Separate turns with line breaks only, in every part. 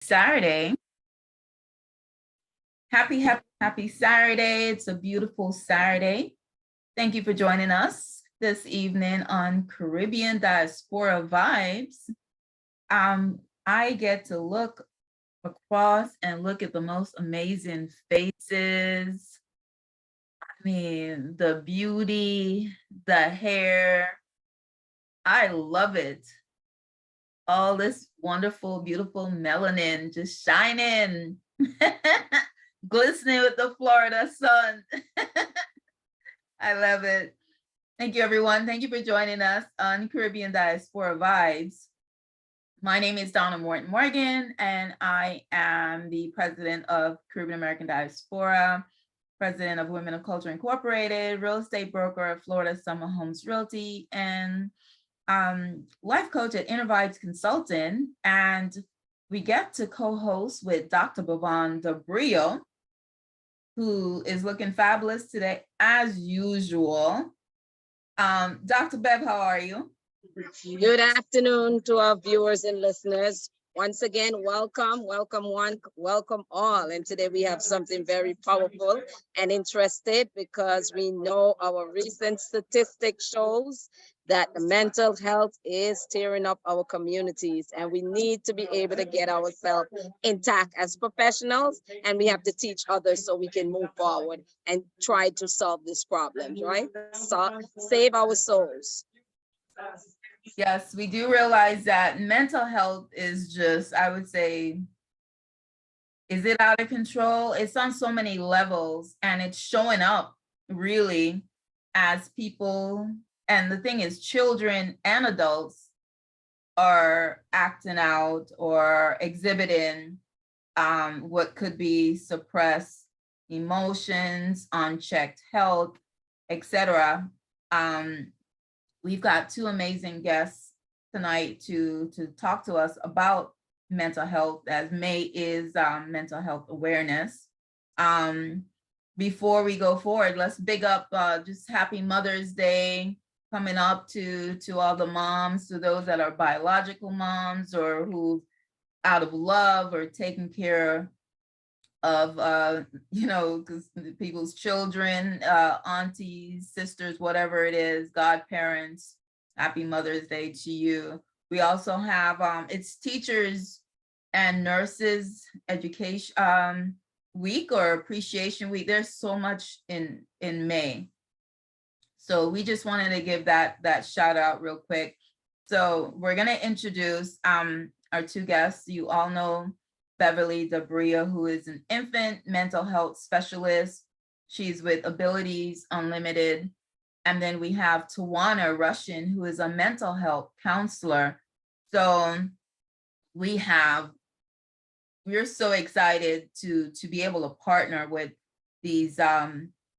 Saturday. Happy Saturday. It's a beautiful Saturday. Thank you for joining us this evening on Caribbean Diaspora Vibes. I get to look across and look at the most amazing faces. I mean, the beauty, the hair. I love it. All this wonderful, beautiful melanin just shining, glistening with the Florida sun. I love it. Thank you, everyone. Thank you for joining us on Caribbean Diaspora Vibes. My name is Donna Morgan, and I am the president of Caribbean American Diaspora, president of Women of Culture Incorporated, real estate broker at Florida Summer Homes Realty, and life coach at Inner Vibes Consulting. And we get to co-host with Dr. Dabrio, who is looking fabulous today, as usual. Dr. Bev, how are you?
Good afternoon to our viewers and listeners. Once again, welcome one, welcome all. And today we have something very powerful and interesting because we know our recent statistic shows that the mental health is tearing up our communities, and we need to be able to get ourselves intact as professionals, and we have to teach others so we can move forward and try to solve this problem, right? So save our souls.
Yes, we do realize that mental health is just, I would say, is it out of control? It's on so many levels, and it's showing up really as people. And the thing is, children and adults are acting out or exhibiting what could be suppressed emotions, unchecked health, etc. We've got two amazing guests tonight to talk to us about mental health, as May is Mental Health Awareness. Before we go forward, let's big up just Happy Mother's Day coming up to all the moms, to those that are biological moms or who out of love or taking care of because people's children, aunties, sisters, whatever it is, godparents. Happy Mother's Day to you. We also have it's Teachers and Nurses Education Week or Appreciation Week. There's so much in May. So we just wanted to give that shout out real quick. So we're gonna introduce our two guests. You all know Beverly Dabrio, who is an infant mental health specialist. She's with Abilities Unlimited. And then we have Tajuana Rushin, who is a mental health counselor. So we're so excited to be able to partner with these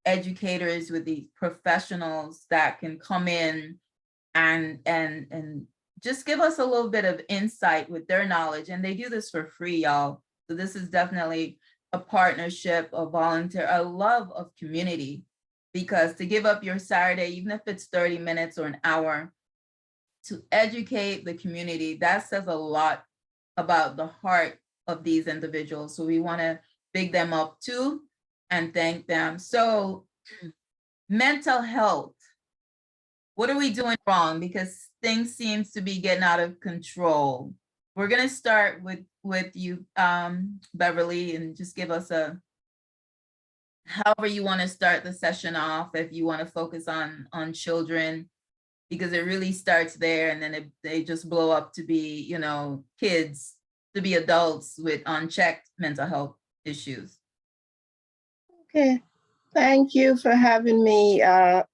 educators, with these professionals that can come in and just give us a little bit of insight with their knowledge. And they do this for free, y'all. So this is definitely a partnership, a volunteer, a love of community, because to give up your Saturday, even if it's 30 minutes or an hour, to educate the community, that says a lot about the heart of these individuals. So we want to big them up too and thank them. So mental health, what are we doing wrong? Because things seems to be getting out of control. We're going to start with you, Beverly, and just give us however you want to start the session off. If you want to focus on children, because it really starts there, and then they just blow up to be, kids, to be adults with unchecked mental health issues.
Okay, thank you for having me,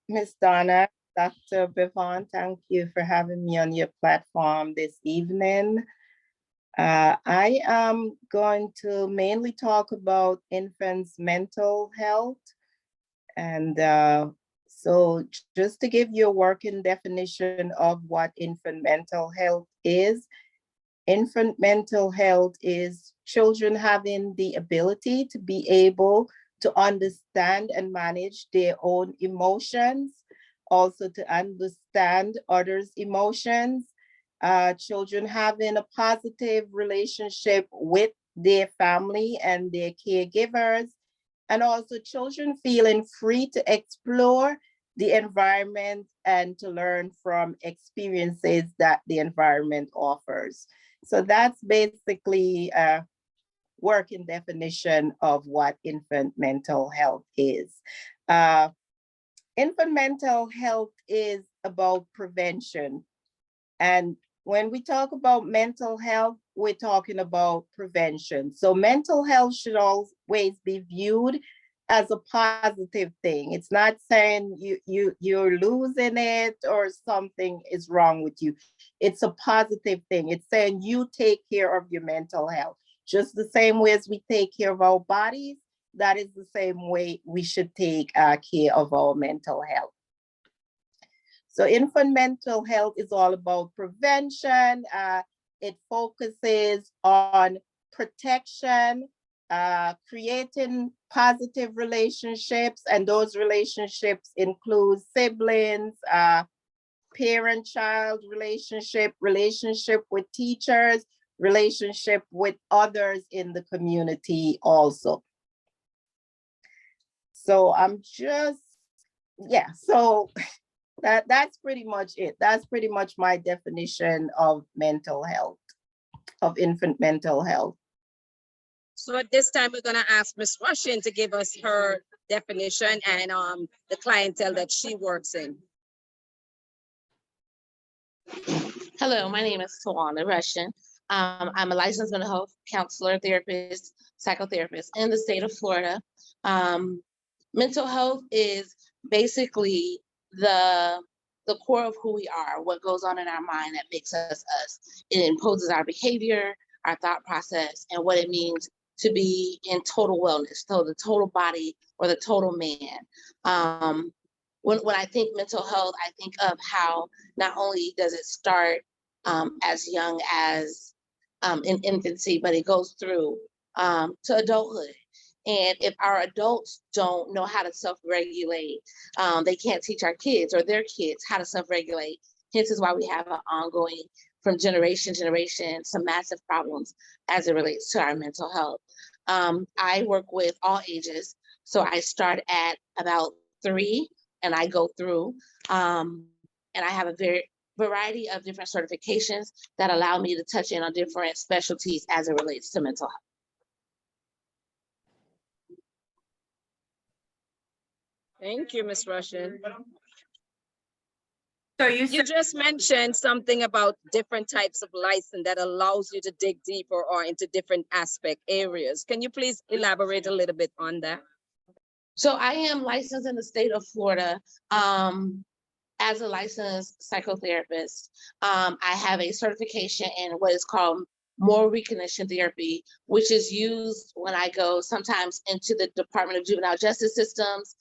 Miss Donna. Dr. Bevon, thank you for having me on your platform this evening. I am going to mainly talk about infants' mental health. And so just to give you a working definition of what infant mental health is, infant mental health is children having the ability to be able to understand and manage their own emotions, also to understand others' emotions, children having a positive relationship with their family and their caregivers, and also children feeling free to explore the environment and to learn from experiences that the environment offers. So that's basically a working definition of what infant mental health is. Infant mental health is about prevention. And when we talk about mental health, we're talking about prevention. So mental health should always be viewed as a positive thing. It's not saying you're losing it or something is wrong with you. It's a positive thing. It's saying you take care of your mental health. Just the same way as we take care of our bodies, that is the same way we should take care of our mental health. So infant mental health is all about prevention. It focuses on protection, creating positive relationships, and those relationships include siblings, parent-child relationship, relationship with teachers, relationship with others in the community also. So so that's pretty much it. That's pretty much my definition of mental health, of infant mental health.
So at this time, we're gonna ask Ms. Rushin to give us her definition and the clientele that she works in.
Hello, my name is Tajuana Rushin. I'm a licensed mental health counselor, therapist, psychotherapist in the state of Florida. Mental health is basically the core of who we are, what goes on in our mind that makes us us. It imposes our behavior, our thought process, and what it means to be in total wellness, so the total body or the total man. When I think mental health, I think of how not only does it start as young as in infancy, but it goes through to adulthood. And if our adults don't know how to self-regulate, they can't teach our kids or their kids how to self-regulate. Hence is why we have an ongoing, from generation to generation, some massive problems as it relates to our mental health. I work with all ages. So I start at about 3 and I go through, and I have a variety of different certifications that allow me to touch in on different specialties as it relates to mental health.
Thank you, Ms. Rushin.
So
You just mentioned something about different types of license that allows you to dig deeper or into different areas. Can you please elaborate a little bit on that?
So I am licensed in the state of Florida as a licensed psychotherapist. I have a certification in what is called moral recognition therapy, which is used when I go sometimes into the Department of Juvenile Justice systems,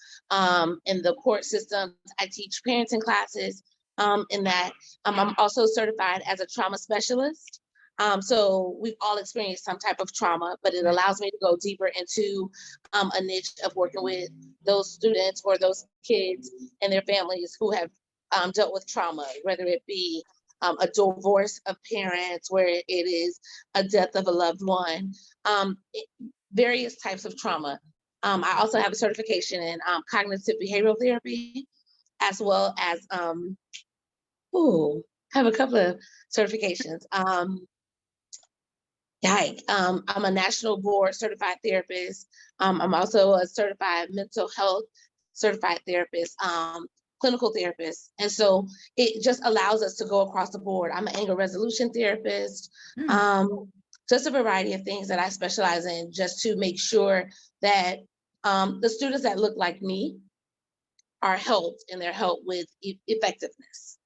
in the court systems. I teach parenting classes in that. I'm also certified as a trauma specialist. So we've all experienced some type of trauma, but it allows me to go deeper into a niche of working with those students or those kids and their families who have dealt with trauma, whether it be a divorce of parents, where it is a death of a loved one, various types of trauma. I also have a certification in cognitive behavioral therapy, as well as, have a couple of certifications. I'm a national board certified therapist. I'm also a certified mental health certified therapist, clinical therapist. And so it just allows us to go across the board. I'm an anger resolution therapist, just a variety of things that I specialize in, just to make sure that the students that look like me are helped, and they're helped with effectiveness.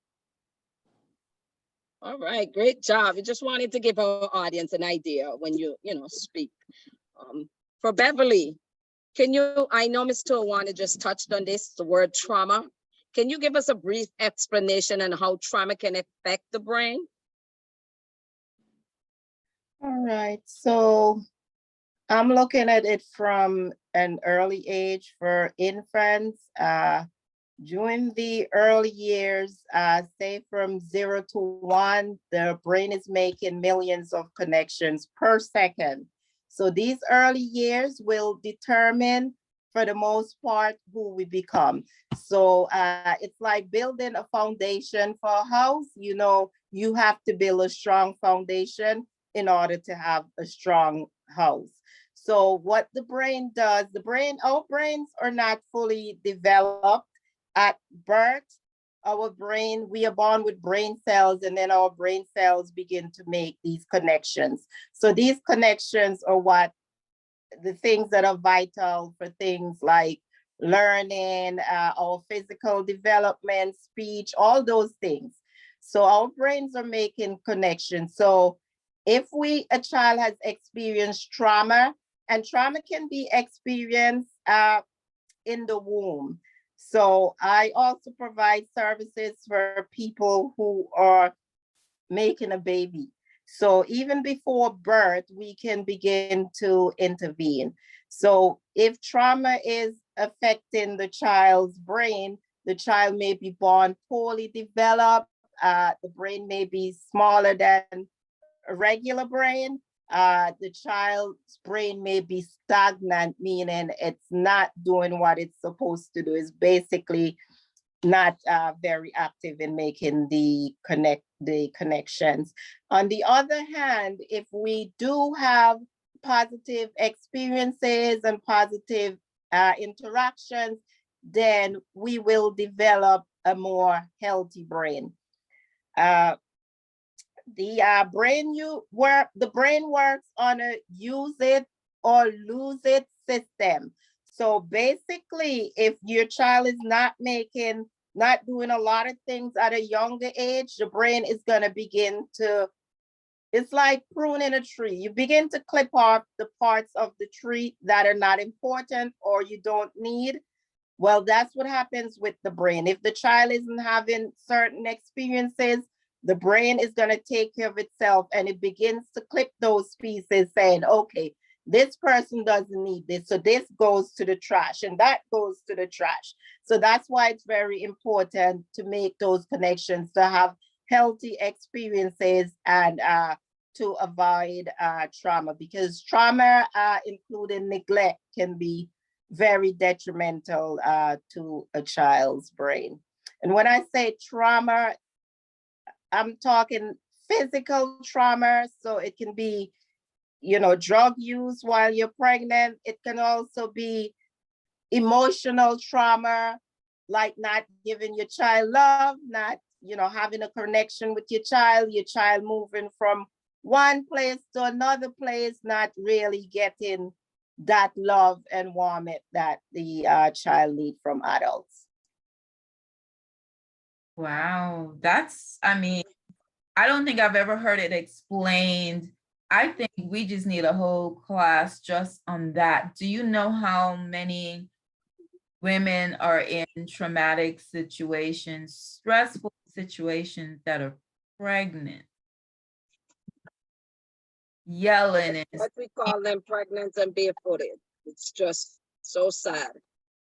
All right, great job. We just wanted to give our audience an idea when you speak. For Beverly, I know Ms. Tajuana just touched on this, the word trauma. Can you give us a brief explanation on how trauma can affect the brain?
All right, so I'm looking at it from an early age for infants. During the early years, say from 0 to 1, the brain is making millions of connections per second. So these early years will determine, for the most part, who we become. So it's like building a foundation for a house. You know, you have to build a strong foundation in order to have a strong house. So what the brain does, our brains are not fully developed at birth. Our brain, we are born with brain cells, and then our brain cells begin to make these connections. So these connections are what the things that are vital for things like learning, our physical development, speech, all those things. So our brains are making connections. So if a child has experienced trauma, and trauma can be experienced in the womb. So I also provide services for people who are making a baby. So even before birth, we can begin to intervene. So if trauma is affecting the child's brain, the child may be born poorly developed. The brain may be smaller than a regular brain. The child's brain may be stagnant, meaning it's not doing what it's supposed to do. It's basically not very active in making the connections. On the other hand, if we do have positive experiences and positive interactions, then we will develop a more healthy brain. The brain works on a use it or lose it system. So basically, if your child is not doing a lot of things at a younger age, the brain is going to begin to, it's like pruning a tree. You begin to clip off the parts of the tree that are not important or you don't need. Well, that's what happens with the brain. If the child isn't having certain experiences, the brain is going to take care of itself, and it begins to clip those pieces saying, okay, this person doesn't need this. So this goes to the trash and that goes to the trash. So that's why it's very important to make those connections, to have healthy experiences and to avoid trauma, because trauma, including neglect, can be very detrimental to a child's brain. And when I say trauma, I'm talking physical trauma. So it can be, drug use while you're pregnant. It can also be emotional trauma, like not giving your child love, not, having a connection with your child moving from one place to another place, not really getting that love and warmth that the child needs from adults.
Wow, I don't think I've ever heard it explained. I think we just need a whole class just on that. Do you know how many women are in traumatic situations, stressful situations, that are pregnant? Yelling and
What we call them, pregnant and barefooted. It's just so sad.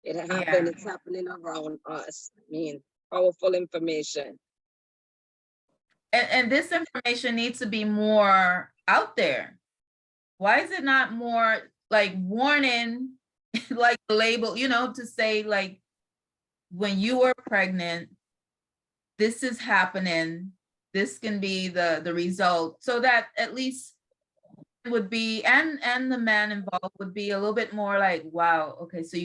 It happened, It's happening around us. I mean, powerful information.
And this information needs to be more out there. Why is it not more like warning, like label, to say like, when you are pregnant, this is happening, this can be the result, so that at least it would be, and the man involved would be a little bit more like, wow, okay, so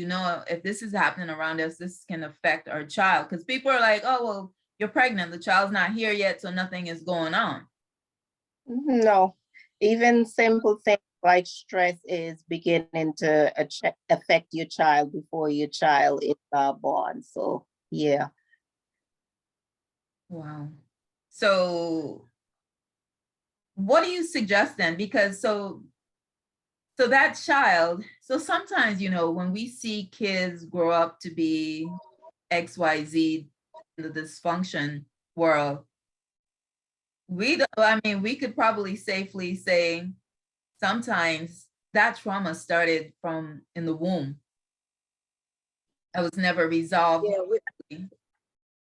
if this is happening around us, this can affect our child. Because people are like, oh, well, you're pregnant, the child's not here yet, so nothing is going on.
No, even simple things like stress is beginning to affect your child before your child is born. So, yeah.
Wow. So what do you suggest then? Because so that child, so sometimes, when we see kids grow up to be XYZ in the dysfunction world, we could probably safely say sometimes that trauma started from in the womb. That was never resolved.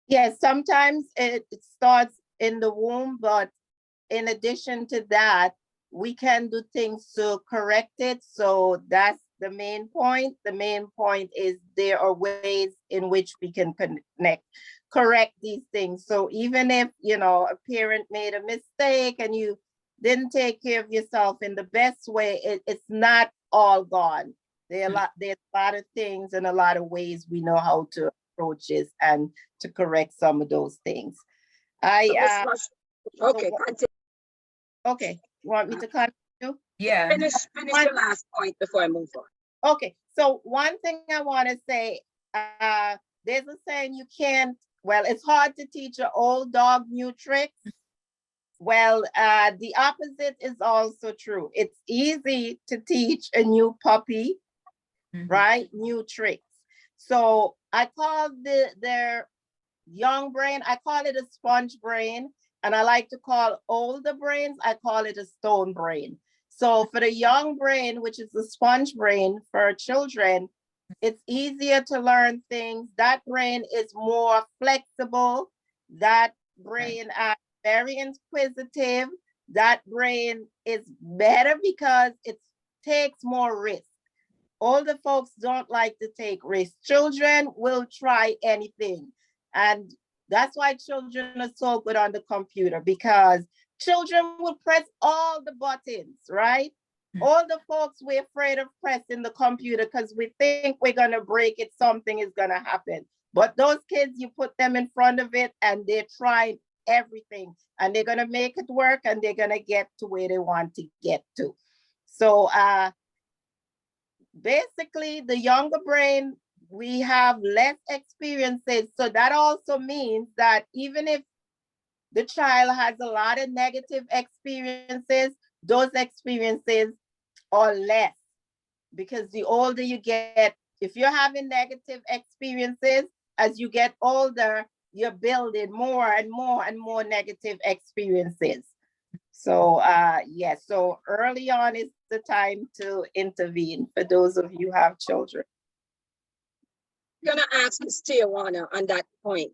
Yes, sometimes it starts in the womb, but in addition to that, we can do things to correct it. So that's the main point. The main point is there are ways in which we can correct these things. So even if, you know, a parent made a mistake and you didn't take care of yourself in the best way, it's not all gone. There's a lot of things and a lot of ways we know how to approach this and to correct some of those things.
Okay, continue.
Okay, you want me to continue?
Yeah.
Finish your last point before I move on.
Okay, so one thing I want to say, there's a saying you can't, well, it's hard to teach an old dog new tricks. Well, the opposite is also true. It's easy to teach a new puppy, right? New tricks. So I call their young brain, I call it a sponge brain. And I like to call older brains, I call it a stone brain. So for the young brain, which is the sponge brain for children, it's easier to learn things. That brain is more flexible. That brain is very inquisitive. That brain is better because it takes more risk. Older folks don't like to take risks. Children will try anything. And that's why children are so good on the computer, because children will press all the buttons, right? All the folks, we're afraid of pressing the computer because we think we're going to break it, something is going to happen. But those kids, you put them in front of it and they're trying everything and they're going to make it work and they're going to get to where they want to get to. So basically, the younger brain, we have less experiences. So that also means that even if the child has a lot of negative experiences, those experiences are less, because the older you get, if you're having negative experiences, as you get older, you're building more and more and more negative experiences. So yes, so early on is the time to intervene for those of you who have children.
I'm gonna ask Ms. Tajuana on that point.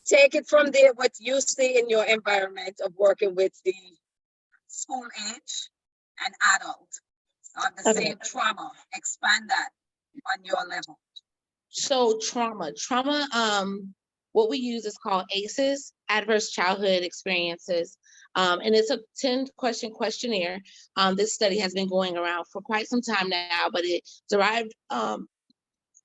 Take it from there, what you see in your environment of working with the school age and adult on the same trauma. Expand that on your level.
So trauma, what we use is called ACEs, Adverse Childhood Experiences. And it's a 10-question questionnaire. This study has been going around for quite some time now, but it derived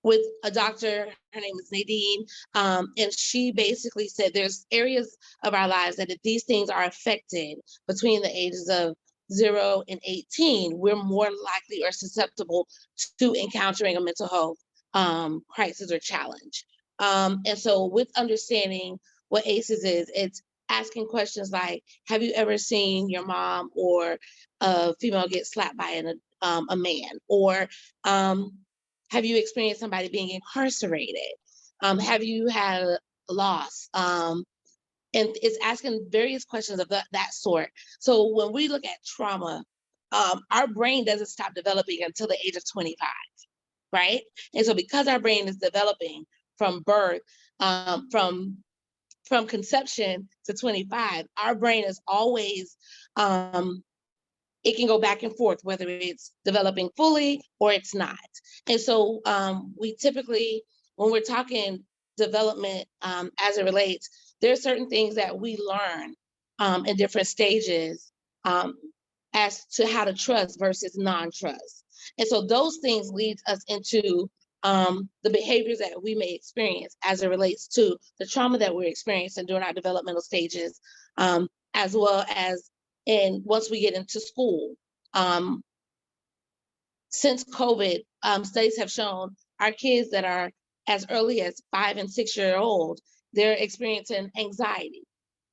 with a doctor, her name is Nadine, and she basically said there's areas of our lives that if these things are affected between the ages of 0 and 18, we're more likely or susceptible to encountering a mental health crisis or challenge. And so with understanding what ACEs is, it's asking questions like, have you ever seen your mom or a female get slapped by a man? Or have you experienced somebody being incarcerated? Have you had a loss? And it's asking various questions of that sort. So when we look at trauma, our brain doesn't stop developing until the age of 25, right? And so because our brain is developing from birth, from conception to 25, our brain is always, it can go back and forth, whether it's developing fully or it's not. And so we typically, when we're talking development as it relates, there are certain things that we learn in different stages as to how to trust versus non-trust. And so those things lead us into the behaviors that we may experience as it relates to the trauma that we're experiencing during our developmental stages, as well as once we get into school. Since COVID, studies have shown our kids that are as early as 5 and 6 year old, they're experiencing anxiety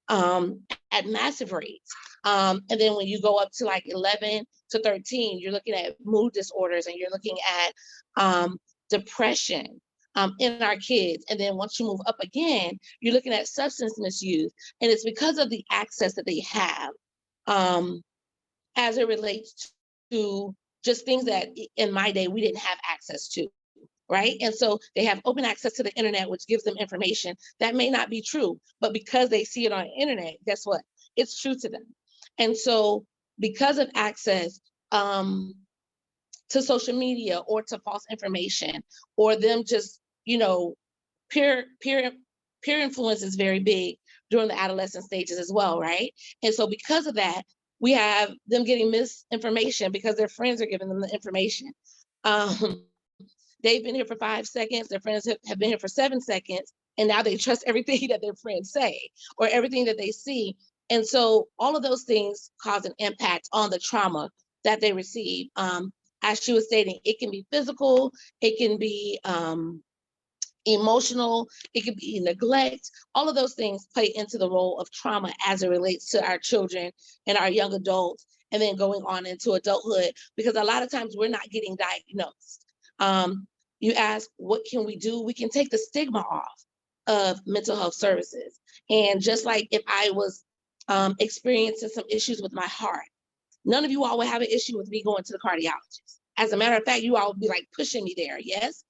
at massive rates. And then when you go up to like 11 to 13, you're looking at mood disorders and you're looking at depression in our kids. And then once you move up again, you're looking at substance misuse. And it's because of the access that they have as it relates to just things that in my day we didn't have access to, right? And so they have open access to the internet, which gives them information that may not be true, but because they see it on the internet, guess what? It's true to them. And so because of access to social media or to false information, or them just, you know, peer influence is very big during the adolescent stages as well, right? And so because of that, we have them getting misinformation because their friends are giving them the information. They've been here for 5 seconds, their friends have been here for 7 seconds, and now they trust everything that their friends say or everything that they see. And so all of those things cause an impact on the trauma that they receive. As she was stating, it can be physical, it can be emotional, it could be neglect. All of those things play into the role of trauma as it relates to our children and our young adults, and then going on into adulthood, because a lot of times we're not getting diagnosed. You ask, what can we do? We can take the stigma off of mental health services. And just like if I was experiencing some issues with my heart, none of you all would have an issue with me going to the cardiologist. As a matter of fact, you all would be like pushing me there, yes?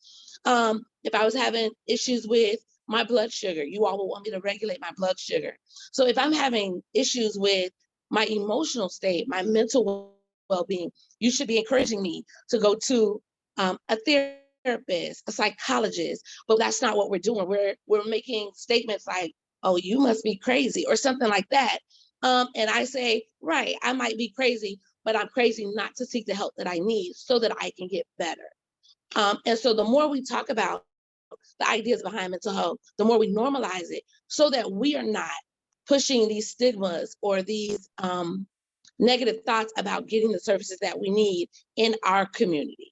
If I was having issues with my blood sugar, you all will want me to regulate my blood sugar. So if I'm having issues with my emotional state, my mental well-being, you should be encouraging me to go to a therapist, a psychologist. But that's not what we're doing. We're making statements like, oh, you must be crazy or something like that. And I say, right, I might be crazy, but I'm crazy not to seek the help that I need so that I can get better. And so the more we talk about the ideas behind mental health, the more we normalize it so that we are not pushing these stigmas or these negative thoughts about getting the services that we need in our community.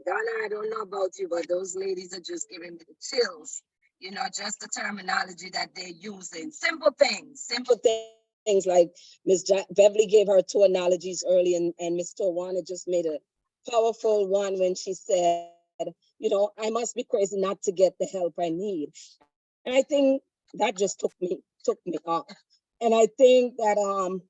Donna, I don't know about you, but those ladies are just giving me the chills. You know, just the terminology that they're using. Simple things like Ms. Beverly gave her 2 analogies early, and Ms. Tajuana just made a powerful one when she said, you know, I must be crazy not to get the help I need. And I think that just took me off. And I think that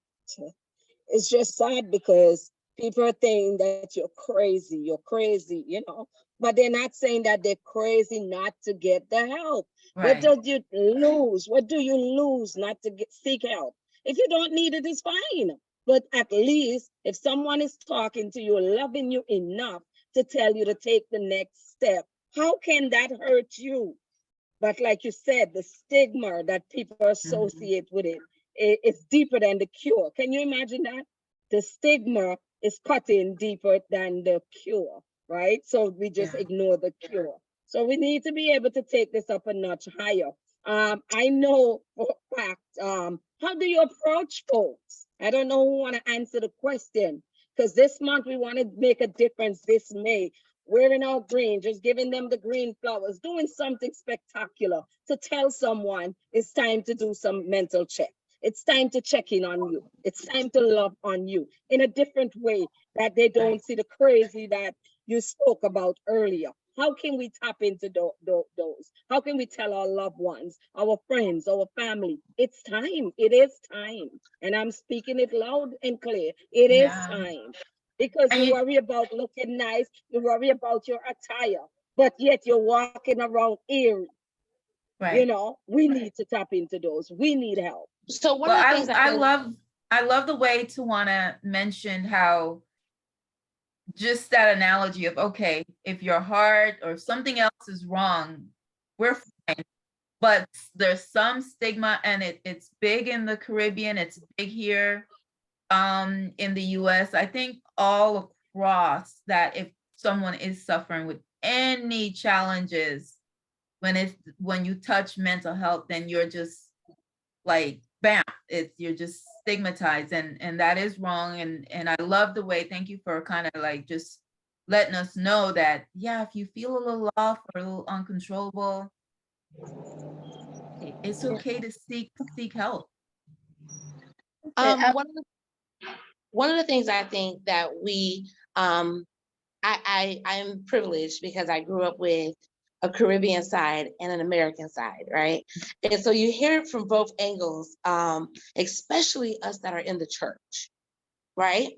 it's just sad because people are saying that you're crazy, you know, but they're not saying that they're crazy not to get the help.
Right.
What do you lose? What do you lose not to seek help? If you don't need it, it's fine. But at least if someone is talking to you, loving you enough to tell you to take the next step, how can that hurt you? But like you said, the stigma that people associate with it, it's deeper than the cure. Can you imagine that? The stigma is cutting deeper than the cure, right? So we just ignore the cure. So we need to be able to take this up a notch higher. I know for a fact, how do you approach folks? I don't know who want to answer the question, because this month we want to make a difference this May. Wearing our green, just giving them the green flowers, doing something spectacular to tell someone it's time to do some mental check. It's time to check in on you. It's time to love on you in a different way that they don't see the crazy that you spoke about earlier. How can we tap into those? How can we tell our loved ones, our friends, our family, it's time, it is time. And I'm speaking it loud and clear. It is time. Because you worry about looking nice, you worry about your attire, but yet you're walking around eerie. Right. You know, we need to tap into those. We need help.
So one of the things
I love the way Tajuana mentioned how just that analogy of, okay, if your heart or something else is wrong, we're fine. But there's some stigma, and it's big in the Caribbean, it's big here in the US. I think all across that if someone is suffering with any challenges, when you touch mental health, then you're just like, bam, you're just stigmatized, and that is wrong. And I love the way, thank you for kind of like just letting us know that, yeah, if you feel a little off or a little uncontrollable, it's okay to seek help.
One of the things I think that we, I'm privileged because I grew up with a Caribbean side and an American side, right? And so you hear it from both angles, especially us that are in the church, right?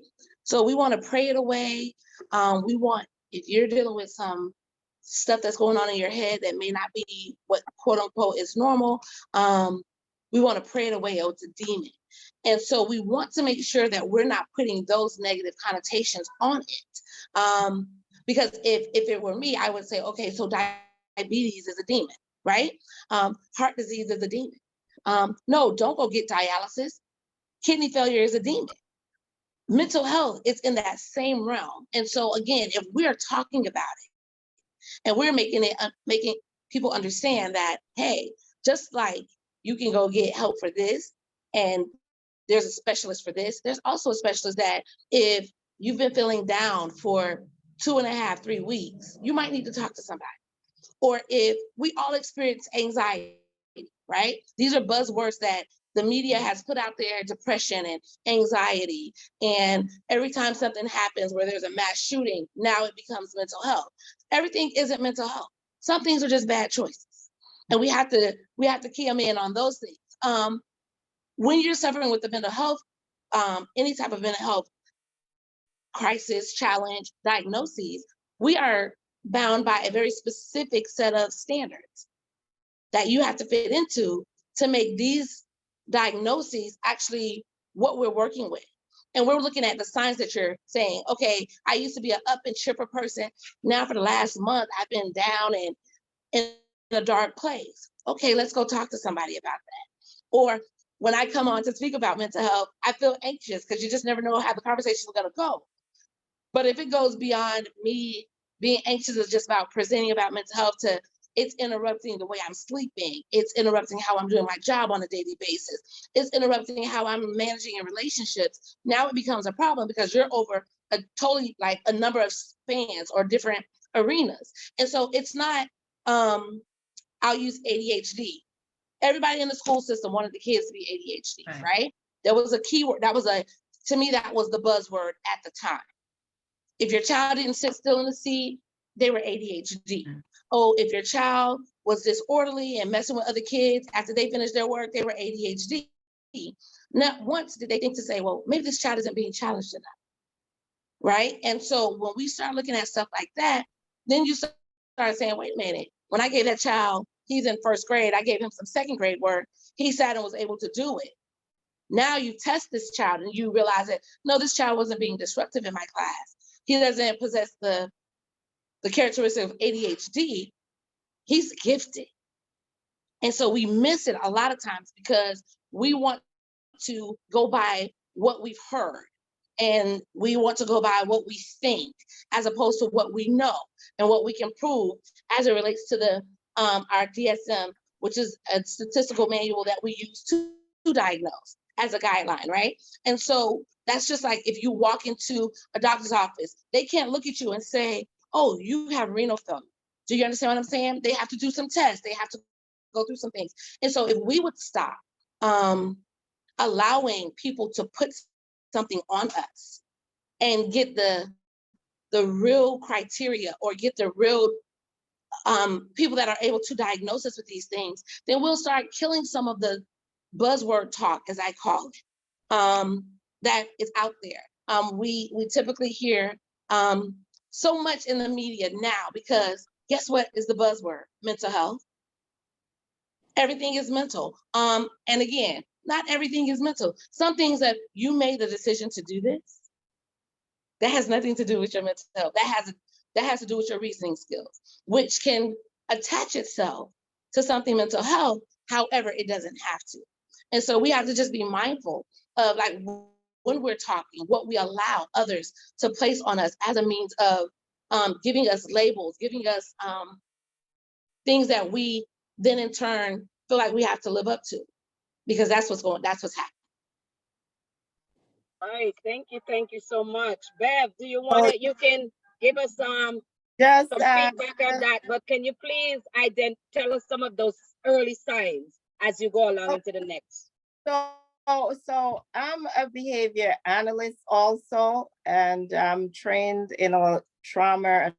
So we want to pray it away. We want, if you're dealing with some stuff that's going on in your head that may not be what quote unquote is normal, we want to pray it away, oh, it's a demon. And so we want to make sure that we're not putting those negative connotations on it. Because if it were me, I would say, okay, so diabetes is a demon, right? Heart disease is a demon. No, don't go get dialysis. Kidney failure is a demon. Mental health is in that same realm. And so again, if we're talking about it and we're making people understand that, hey, just like you can go get help for this and there's a specialist for this, there's also a specialist that if you've been feeling down for 2.5, 3 weeks, you might need to talk to somebody. Or if we all experience anxiety, right? These are buzzwords that the media has put out there, depression and anxiety. And every time something happens where there's a mass shooting, now it becomes mental health. Everything isn't mental health. Some things are just bad choices. And we have to key them in on those things. When you're suffering with the mental health, any type of mental health crisis, challenge, diagnoses, we are bound by a very specific set of standards that you have to fit into to make these diagnoses actually what we're working with. And we're looking at the signs that you're saying, okay, I used to be an up and chipper person. Now for the last month, I've been down and in a dark place. Okay, let's go talk to somebody about that. Or when I come on to speak about mental health, I feel anxious because you just never know how the conversation is going to go. But if it goes beyond me being anxious is just about presenting about mental health to it's interrupting the way I'm sleeping. It's interrupting how I'm doing my job on a daily basis. It's interrupting how I'm managing in relationships. Now it becomes a problem because you're over a totally like a number of spans or different arenas. And so it's not, I'll use ADHD. Everybody in the school system wanted the kids to be ADHD, right? There was a keyword, to me, that was the buzzword at the time. If your child didn't sit still in the seat, they were ADHD. Oh, if your child was disorderly and messing with other kids after they finished their work, they were ADHD. Not once did they think to say, well, maybe this child isn't being challenged enough, right? And so when we start looking at stuff like that, then you start saying, wait a minute, when I gave that child, he's in first grade, I gave him some second grade work, he sat and was able to do it. Now you test this child and you realize that, no, this child wasn't being disruptive in my class. He doesn't possess the characteristic of ADHD, he's gifted. And so we miss it a lot of times because we want to go by what we've heard and we want to go by what we think as opposed to what we know and what we can prove as it relates to the our DSM, which is a statistical manual that we use to diagnose as a guideline, right? And so that's just like if you walk into a doctor's office, they can't look at you and say, oh, you have renal failure. Do you understand what I'm saying? They have to do some tests. They have to go through some things. And so if we would stop allowing people to put something on us and get the real criteria or get the real people that are able to diagnose us with these things, then we'll start killing some of the buzzword talk, as I call it, that is out there. We typically hear so much in the media now because guess what is the buzzword? Mental health. Everything is mental. And again, not everything is mental. Some things that you made the decision to do this, that has nothing to do with your mental health. That has to do with your reasoning skills, which can attach itself to something mental health. However, it doesn't have to. And so we have to just be mindful of like when we're talking, what we allow others to place on us as a means of giving us labels, giving us things that we then in turn feel like we have to live up to, because that's what's happening.
All right, thank you so much. Bev, do you want to, you can give us some feedback on that, but can you please tell us some of those early signs as you go along into the next?
So I'm a behavior analyst also, and I'm trained in trauma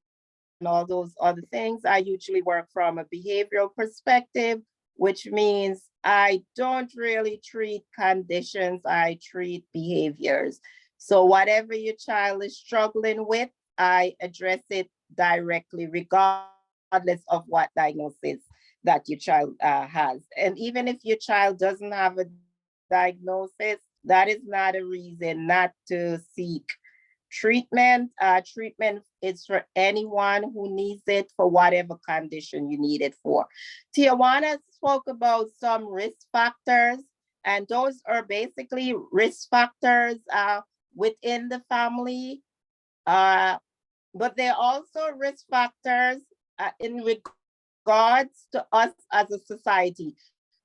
and all those other things. I usually work from a behavioral perspective, which means I don't really treat conditions, I treat behaviors. So whatever your child is struggling with, I address it directly, regardless of what diagnosis that your child has. And even if your child doesn't have a diagnosis, that is not a reason not to seek treatment. Treatment is for anyone who needs it for whatever condition you need it for. Tajuana spoke about some risk factors, and those are basically risk factors within the family, but they're also risk factors in regards to us as a society.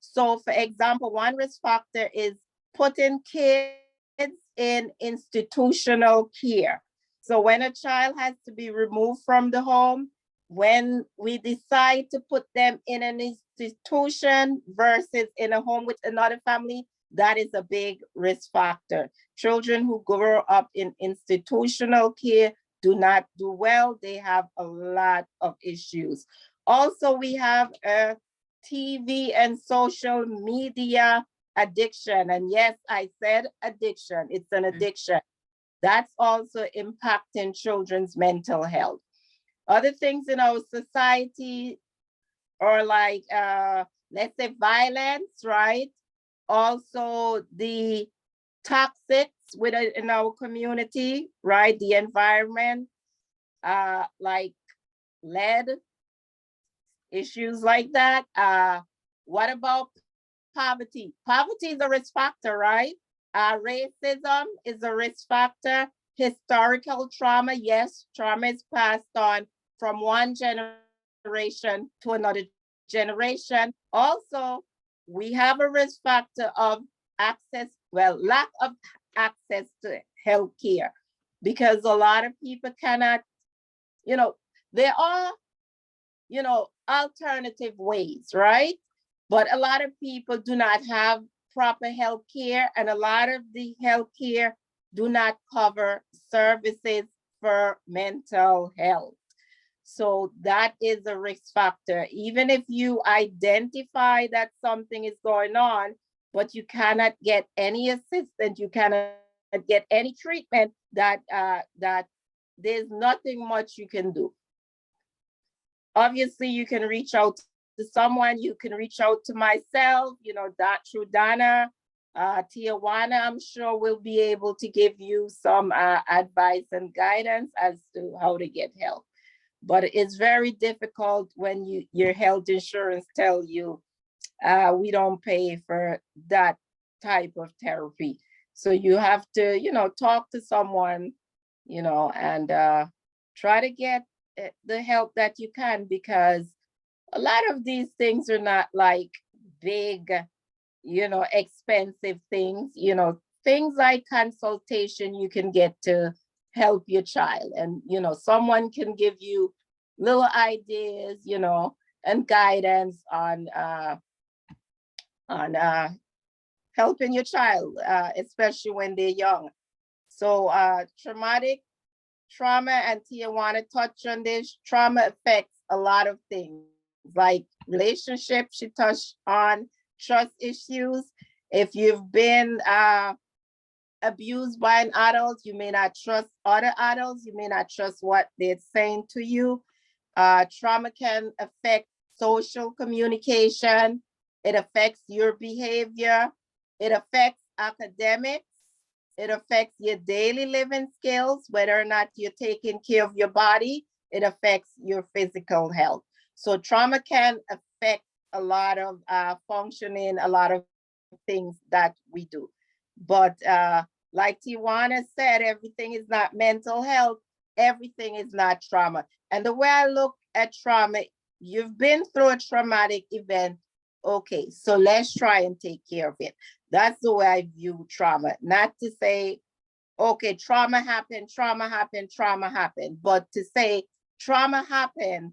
So for example, one risk factor is putting kids in institutional care. So when a child has to be removed from the home, when we decide to put them in an institution versus in a home with another family, that is a big risk factor. Children who grow up in institutional care do not do well. They have a lot of issues. Also, we have a TV and social media addiction. And yes, I said addiction. It's an addiction. That's also impacting children's mental health. Other things in our society are like, let's say violence, right? Also the toxics within our community, right? The environment, like lead, issues like that. What about poverty? Poverty is a risk factor, right? Racism is a risk factor. Historical trauma, yes, trauma is passed on from one generation to another generation. Also, we have a risk factor of access, well, lack of access to healthcare, because a lot of people cannot, there are, alternative ways, right? But a lot of people do not have proper health care, and a lot of the health care do not cover services for mental health. So that is a risk factor. Even if you identify that something is going on, but you cannot get any assistance, you cannot get any treatment, that there's nothing much you can do. Obviously, you can reach out to someone, you can reach out to myself, through Donna, Tajuana, I'm sure will be able to give you some advice and guidance as to how to get help. But it's very difficult when your health insurance tell you, we don't pay for that type of therapy. So you have to, talk to someone, and try to get the help that you can, because a lot of these things are not like big, expensive things, things like consultation you can get to help your child. And, someone can give you little ideas, and guidance on helping your child, especially when they're young. So trauma, and Tajuana touched on this, trauma affects a lot of things, like relationships, she touched on trust issues. If you've been abused by an adult, you may not trust other adults, you may not trust what they're saying to you. Trauma can affect social communication, it affects your behavior, it affects academics, it affects your daily living skills, whether or not you're taking care of your body, it affects your physical health. So trauma can affect a lot of functioning, a lot of things that we do. But like Tajuana said, everything is not mental health, everything is not trauma. And the way I look at trauma, you've been through a traumatic event, okay, so let's try and take care of it. That's the way I view trauma. Not to say, okay, trauma happened, but to say trauma happened,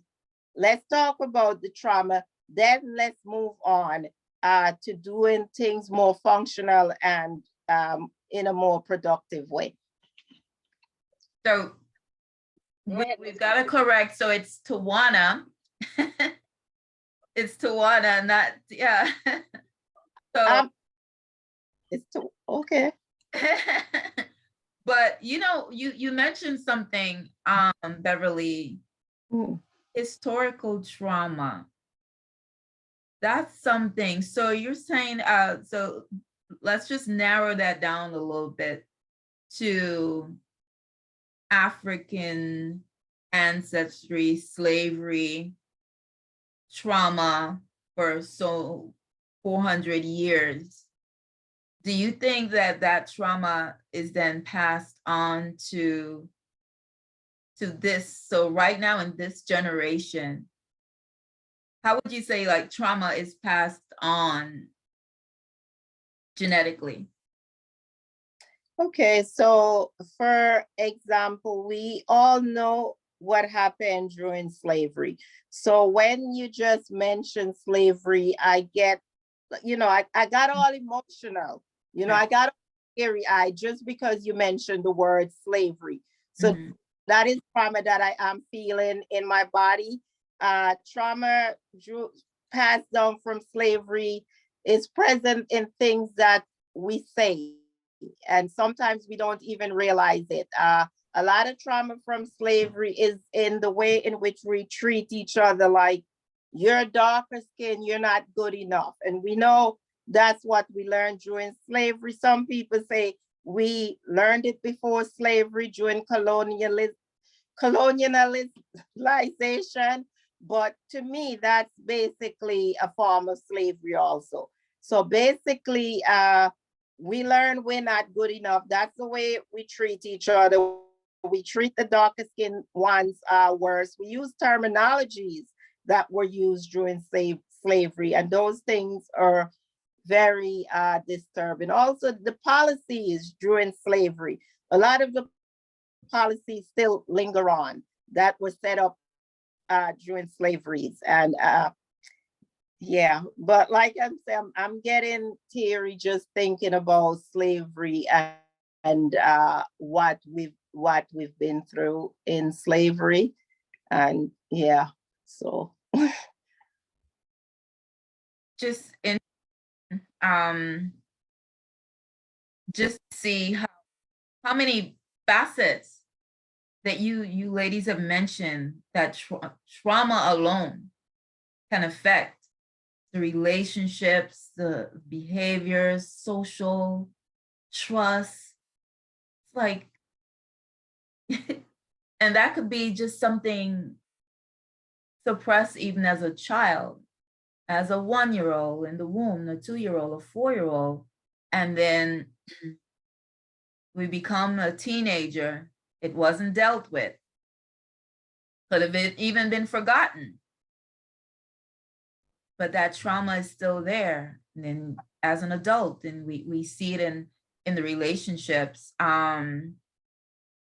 let's talk about the trauma, then let's move on to doing things more functional and in a more productive way.
So we've got to correct. So it's Tajuana. It's Tajuana, not, yeah. So
it's okay.
But you mentioned something, Beverly, historical trauma. That's something. So you're saying, so let's just narrow that down a little bit to African ancestry, slavery, trauma for 400 years. Do you think that that trauma is then passed on to this? So right now in this generation, how would you say like trauma is passed on genetically?
Okay, so for example, we all know what happened during slavery. So when you just mentioned slavery, I get, I got all emotional, I got teary eyed just because you mentioned the word slavery. So that is trauma that I am feeling in my body. Trauma passed down from slavery is present in things that we say, and sometimes we don't even realize it. A lot of trauma from slavery is in the way in which we treat each other, like you're darker skin, you're not good enough. And we know that's what we learned during slavery. Some people say we learned it before slavery during colonialization. But to me, that's basically a form of slavery also. So basically, we learn we're not good enough. That's the way we treat each other. We treat the darker skinned ones worse. We use terminologies that were used during slavery, and those things are very disturbing. Also, the policies during slavery, a lot of the policies still linger on that were set up during slaveries. And yeah, but like I'm saying, I'm getting teary just thinking about slavery and what we've been through in slavery. And yeah, so
Just in just see how many facets that you ladies have mentioned that trauma alone can affect the relationships, the behaviors, social trust. It's like, and that could be just something suppressed even as a child, as a 1-year-old in the womb, a 2-year-old, a 4-year-old, and then we become a teenager. It wasn't dealt with. Could have even been forgotten. But that trauma is still there. And then as an adult, and we see it in the relationships. And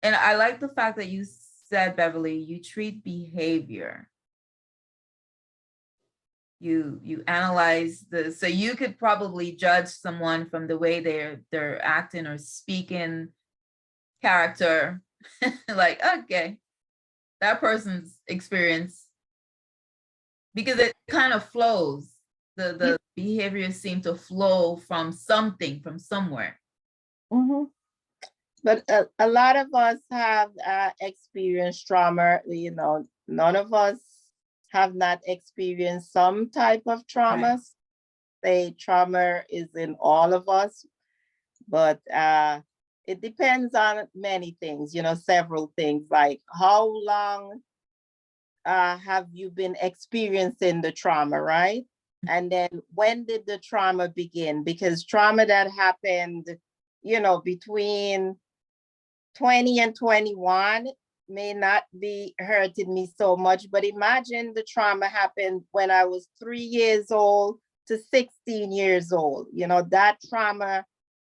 I like the fact that you said, Beverly, you treat behavior. You analyze so you could probably judge someone from the way they're acting or speaking, character, like, okay, that person's experience, because it kind of flows. The behaviors seem to flow from something, from somewhere.
mm-hmm. But a lot of us have experienced trauma. None of us have not experienced some type of trauma.
Right.
Say trauma is in all of us, but it depends on many things, several things, like how long have you been experiencing the trauma, right? And then when did the trauma begin? Because trauma that happened, between 20 and 21 may not be hurting me so much, but imagine the trauma happened when I was 3 years old to 16 years old. That trauma,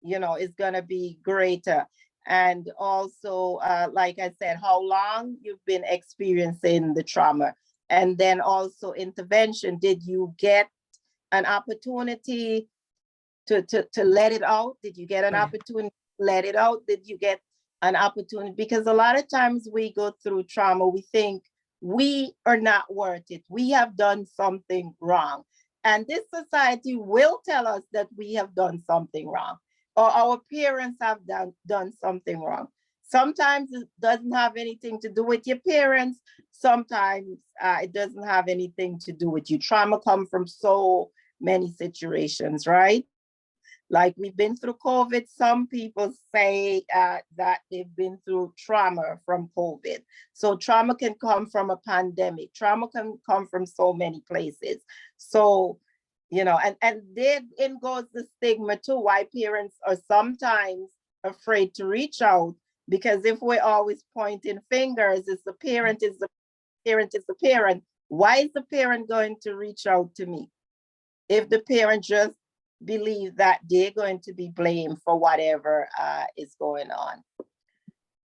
is gonna be greater. And also, like I said, how long you've been experiencing the trauma. And then also intervention. Did you get an opportunity to let it out? Did you get an opportunity to let it out? Did you get an opportunity? Because a lot of times we go through trauma, we think we are not worth it. We have done something wrong. And this society will tell us that we have done something wrong, or our parents have done something wrong. Sometimes it doesn't have anything to do with your parents. Sometimes it doesn't have anything to do with you. Trauma comes from so many situations, right? Like we've been through COVID. Some people say that they've been through trauma from COVID. So trauma can come from a pandemic. Trauma can come from so many places. So, and then goes the stigma too, why parents are sometimes afraid to reach out, because if we're always pointing fingers, it's the parent, is the parent, is the parent. Why is the parent going to reach out to me? If the parent just believe that they're going to be blamed for whatever is going on.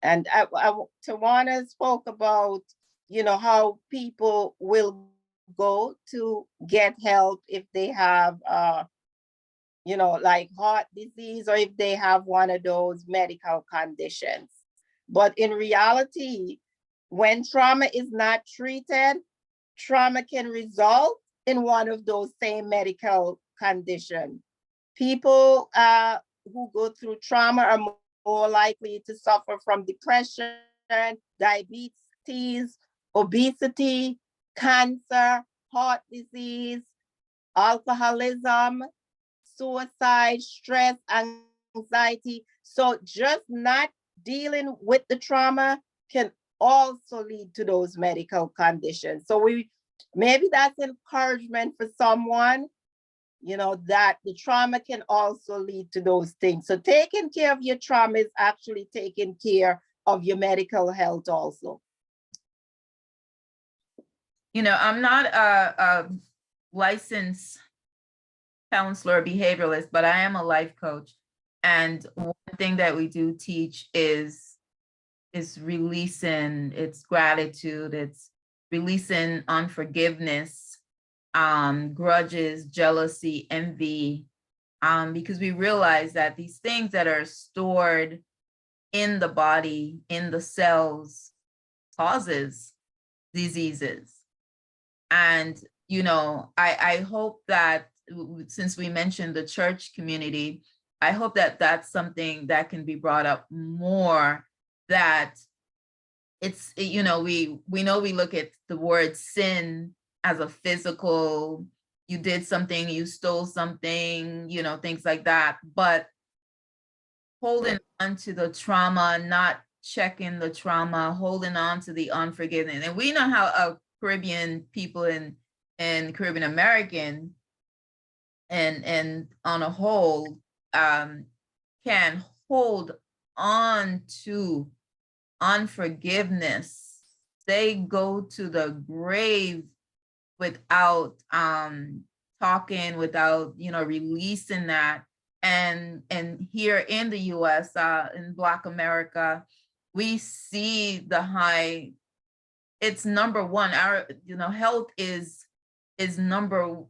And Tajuana spoke about, how people will go to get help if they have, like heart disease, or if they have one of those medical conditions. But in reality, when trauma is not treated, trauma can result in one of those same medical conditions. People who go through trauma are more likely to suffer from depression, diabetes, obesity, cancer, heart disease, alcoholism, suicide, stress, anxiety. So just not dealing with the trauma can also lead to those medical conditions. So maybe that's encouragement for someone, that the trauma can also lead to those things. So taking care of your trauma is actually taking care of your medical health also.
I'm not a licensed counselor, behavioralist, but I am a life coach. And one thing that we do teach is releasing, it's gratitude, it's releasing unforgiveness, grudges, jealousy, envy, because we realize that these things that are stored in the body, in the cells, causes diseases. And, I hope that, since we mentioned the church community, I hope that that's something that can be brought up more, that it's, we know we look at the word sin as a physical, you did something, you stole something, things like that. But holding on to the trauma, not checking the trauma, holding on to the unforgiveness. And we know how Caribbean people and Caribbean American and on a whole can hold on to unforgiveness. They go to the grave without talking, without releasing that. And here in the US, in Black America, we see the high, it's number one. Our health is number,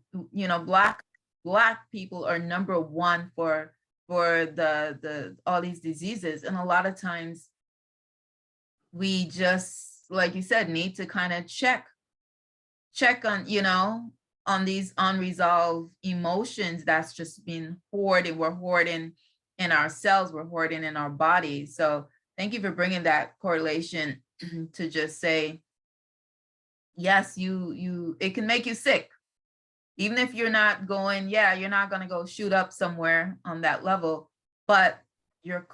Black people are number one for the all these diseases. And a lot of times we just, like you said, need to kind of check on, on these unresolved emotions that's just been hoarded. We're hoarding in ourselves, we're hoarding in our bodies. So thank you for bringing that correlation to just say, yes, it can make you sick. Even if you're not going, you're not going to go shoot up somewhere on that level, but you're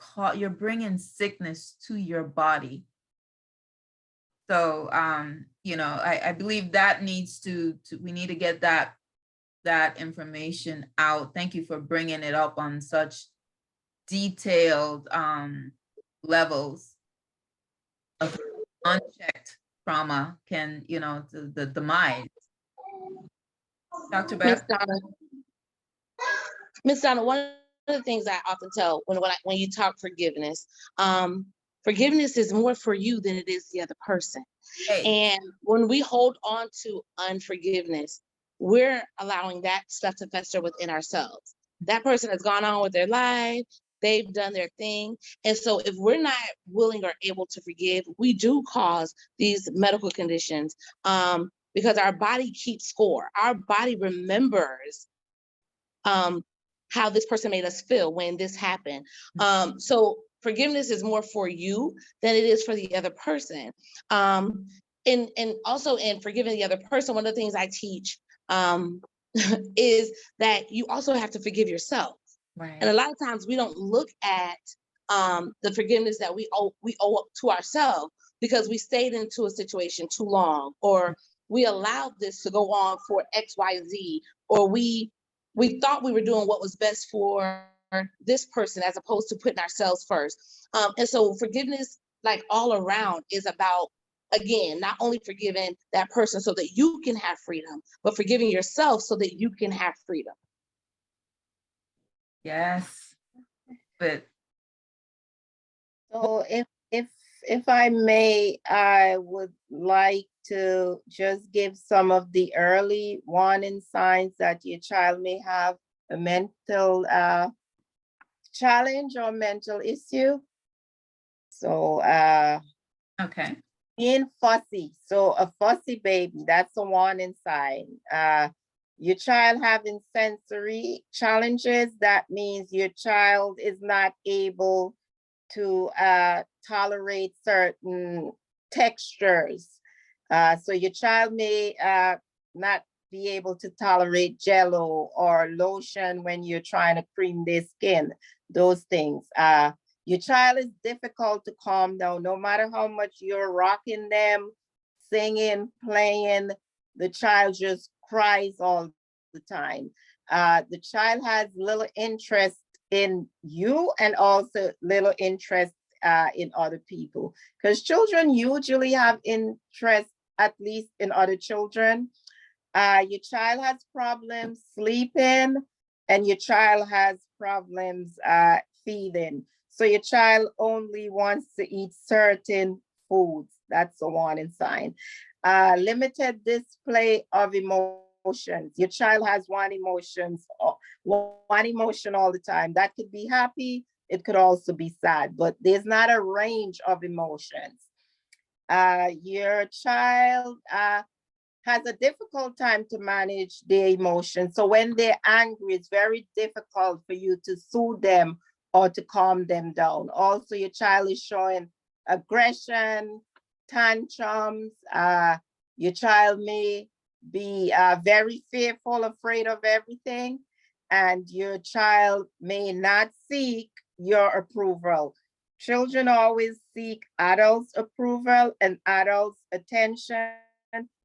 bringing sickness to your body. So, I believe that we need to get that information out. Thank you for bringing it up on such detailed levels of unchecked trauma can, the demise. Dr. Beth?
Miss Donna, one of the things I often tell when you talk forgiveness, forgiveness is more for you than it is the other person.
Hey.
And when we hold on to unforgiveness, we're allowing that stuff to fester within ourselves. That person has gone on with their life, they've done their thing. And so if we're not willing or able to forgive, we do cause these medical conditions because our body keeps score. Our body remembers how this person made us feel when this happened. So forgiveness is more for you than it is for the other person. And also in forgiving the other person, one of the things I teach is that you also have to forgive yourself.
Right.
And a lot of times we don't look at the forgiveness that we owe to ourselves because we stayed into a situation too long, or we allowed this to go on for X, Y, Z, or we thought we were doing what was best for this person as opposed to putting ourselves first. And so forgiveness, like all around, is about, again, not only forgiving that person so that you can have freedom, but forgiving yourself so that you can have freedom.
Yes. But
So if I may, I would like to just give some of the early warning signs that your child may have a mental challenge or mental issue. So
okay.
being fussy. So a fussy baby, that's a warning sign. Your child having sensory challenges, that means your child is not able to tolerate certain textures. So your child may not be able to tolerate jello or lotion when you're trying to cream their skin, those things. Your child is difficult to calm down, no matter how much you're rocking them, singing, playing, the child just cries all the time. The child has little interest in you and also little interest in other people, because children usually have interest at least in other children. Your child has problems sleeping and your child has problems feeding. So your child only wants to eat certain foods. That's a warning sign. Limited display of emotions. Your child has one emotion all the time. That could be happy. It could also be sad, but there's not a range of emotions. Your child has a difficult time to manage their emotions. So when they're angry, it's very difficult for you to soothe them or to calm them down. Also, your child is showing aggression, tantrums. Your child may be very fearful, afraid of everything, and your child may not seek your approval. Children always seek adults' approval and adults' attention,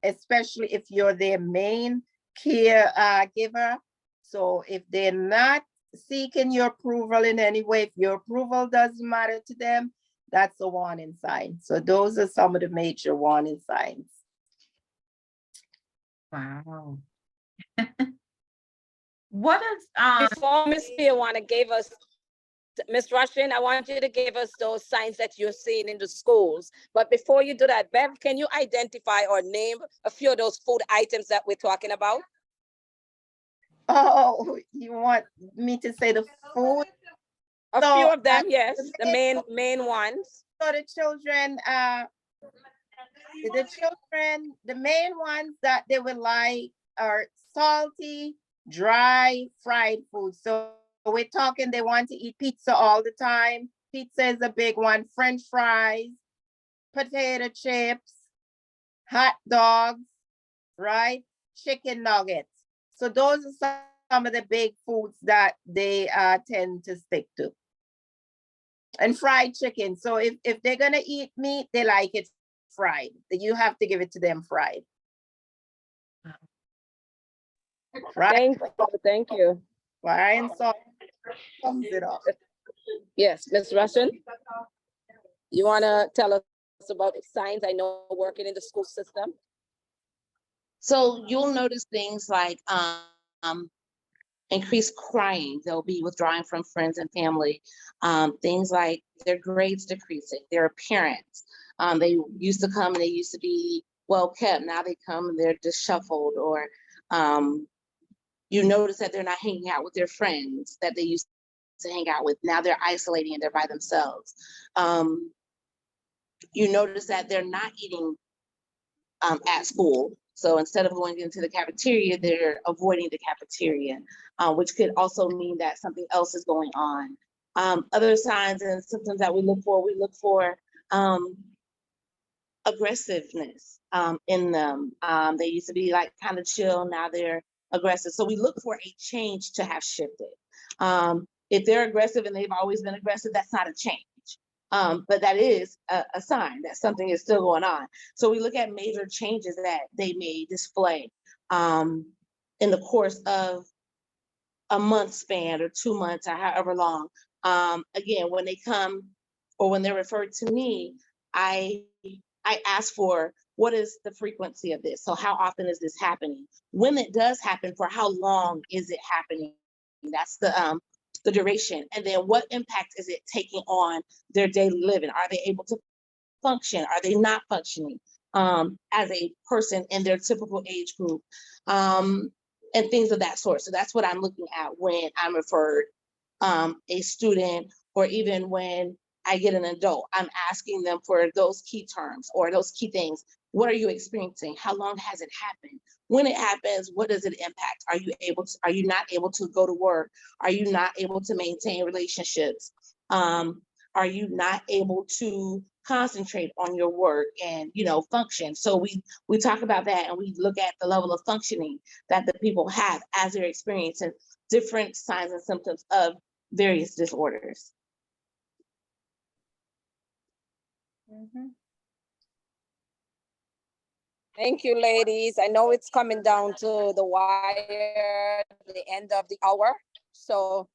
especially if you're their main caregiver. So if they're not seeking your approval in any way, if your approval doesn't matter to them, that's a warning sign. So those are some of the major warning signs.
Wow. What is
Before Miss Tajuana gave us, Miss Rushin, I want you to give us those signs that you're seeing in the schools. But before you do that, Bev, can you identify or name a few of those food items that we're talking about?
Oh, you want me to say the food?
A
So,
few of them, yes, the main ones.
So the children, the main ones that they would like are salty, dry, fried food. So we're talking, they want to eat pizza all the time. Pizza is a big one. French fries, potato chips, hot dogs, right? Chicken nuggets. So those are some of the big foods that they tend to stick to. And fried chicken. So if they're gonna eat meat, they like it fried. You have to give it to them fried. Right?
Thank you.
Fry and salt sums it up.
Yes, Miss Rushin, you wanna tell us about the signs? I know working in the school system.
So you'll notice things like increased crying. They'll be withdrawing from friends and family. Things like their grades decreasing, their appearance. They used to come and they used to be well kept. Now they come and they're disheveled, or you notice that they're not hanging out with their friends that they used to hang out with. Now they're isolating and they're by themselves. You notice that they're not eating at school. So instead of going into the cafeteria, they're avoiding the cafeteria, which could also mean that something else is going on. Other signs and symptoms that we look for aggressiveness in them. They used to be like kind of chill. Now they're aggressive. So we look for a change to have shifted. If they're aggressive and they've always been aggressive, that's not a change. But that is a sign that something is still going on. So we look at major changes that they may display in the course of a month span or 2 months or however long. Again, when they come or when they're referred to me, I ask for what is the frequency of this? So how often is this happening? When it does happen, for how long is it happening? That's the duration. And then what impact is it taking on their daily living? Are they able to function? Are they not functioning as a person in their typical age group? And things of that sort. So that's what I'm looking at when I'm referred a student, or even when I get an adult, I'm asking them for those key terms or those key things. What are you experiencing? How long has it happened? When it happens, what does it impact? Are you not able to go to work? Are you not able to maintain relationships? Are you not able to concentrate on your work and, function? So we talk about that, and we look at the level of functioning that the people have as they're experiencing different signs and symptoms of various disorders.
Thank you, ladies. I know it's coming down to the wire, the end of the hour. So